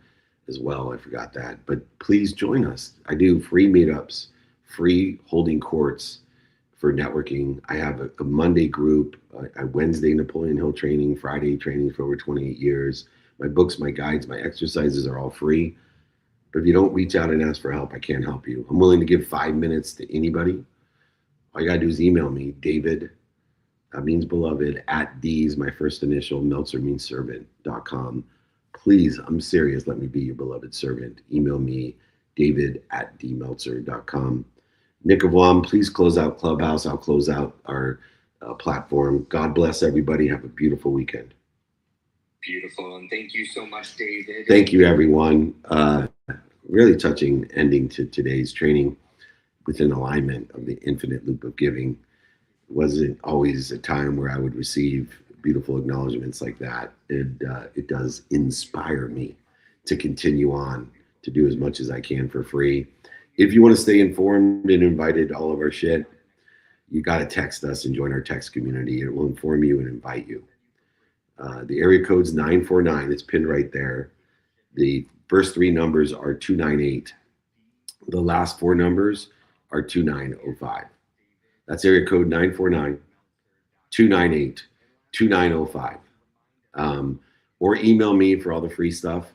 as well. I forgot that. But please join us. I do free meetups, free holding courts for networking. I have a Monday group, a Wednesday Napoleon Hill training, Friday training for over 28 years. My books, my guides, my exercises are all free. But if you don't reach out and ask for help, I can't help you. I'm willing to give 5 minutes to anybody. All you gotta do is email me, David, that means beloved, at D's, my first initial, Meltzer means servant.com. Please, I'm serious, let me be your beloved servant. Email me, David at dmeltzer.com. Nick of Wam, please close out Clubhouse. I'll close out our platform. God bless everybody. Have a beautiful weekend. Beautiful. And thank you so much, David. Thank you, everyone. Really touching ending to today's training within alignment of the infinite loop of giving. It wasn't always a time where I would receive beautiful acknowledgments like that. It does inspire me to continue on, to do as much as I can for free. If you want to stay informed and invited to all of our shit, you got to text us and join our text community. It will inform you and invite you. The area code's 949. It's pinned right there. The first 3 numbers are 298. The last 4 numbers are 2905. That's area code 949-298-2905. Or email me for all the free stuff,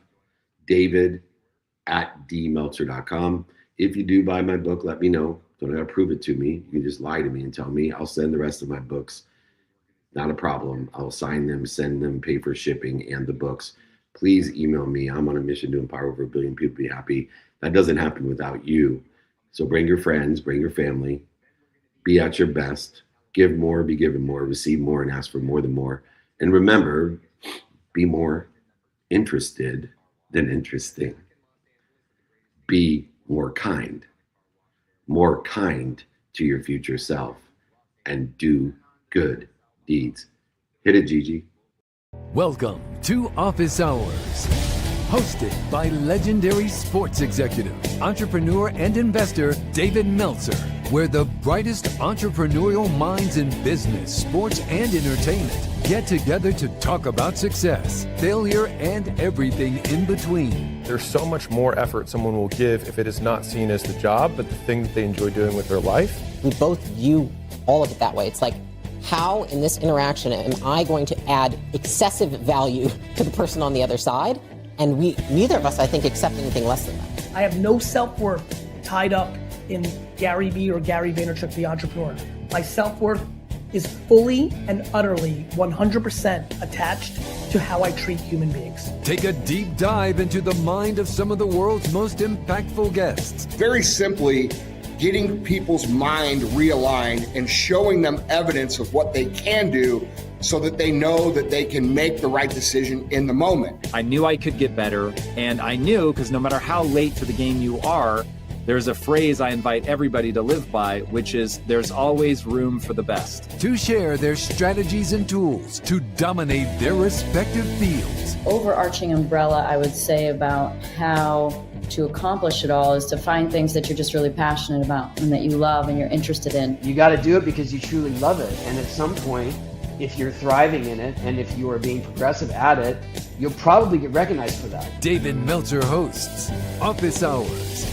david@dmeltzer.com. If you do buy my book, let me know. Don't have to prove it to me. You can just lie to me and tell me. I'll send the rest of my books. Not a problem. I'll sign them, send them, pay for shipping and the books. Please email me. I'm on a mission to empower over 1 billion people to be happy. That doesn't happen without you. So bring your friends, bring your family. Be at your best. Give more, be given more. Receive more and ask for more than more. And remember, be more interested than interesting. Be more kind to your future self, and do good deeds. Hit it, Gigi. Welcome to Office Hours, hosted by legendary sports executive, entrepreneur, and investor David Meltzer, where the brightest entrepreneurial minds in business, sports, and entertainment get together to talk about success, failure, and everything in between. There's so much more effort someone will give if it is not seen as the job, but the thing that they enjoy doing with their life. We both view all of it that way. It's like, how in this interaction am I going to add excessive value to the person on the other side? And neither of us, I think, accept anything less than that. I have no self-worth tied up in Gary Vee or Gary Vaynerchuk, the entrepreneur. My self-worth is fully and utterly 100% attached to how I treat human beings. Take a deep dive into the mind of some of the world's most impactful guests. Very simply, getting people's mind realigned and showing them evidence of what they can do so that they know that they can make the right decision in the moment. I knew I could get better, and I knew, because no matter how late to the game you are, there's a phrase I invite everybody to live by, which is there's always room for the best. To share their strategies and tools to dominate their respective fields. Overarching umbrella, I would say, about how to accomplish it all is to find things that you're just really passionate about and that you love and you're interested in. You got to do it because you truly love it. And at some point, if you're thriving in it and if you are being progressive at it, you'll probably get recognized for that. David Meltzer hosts Office Hours.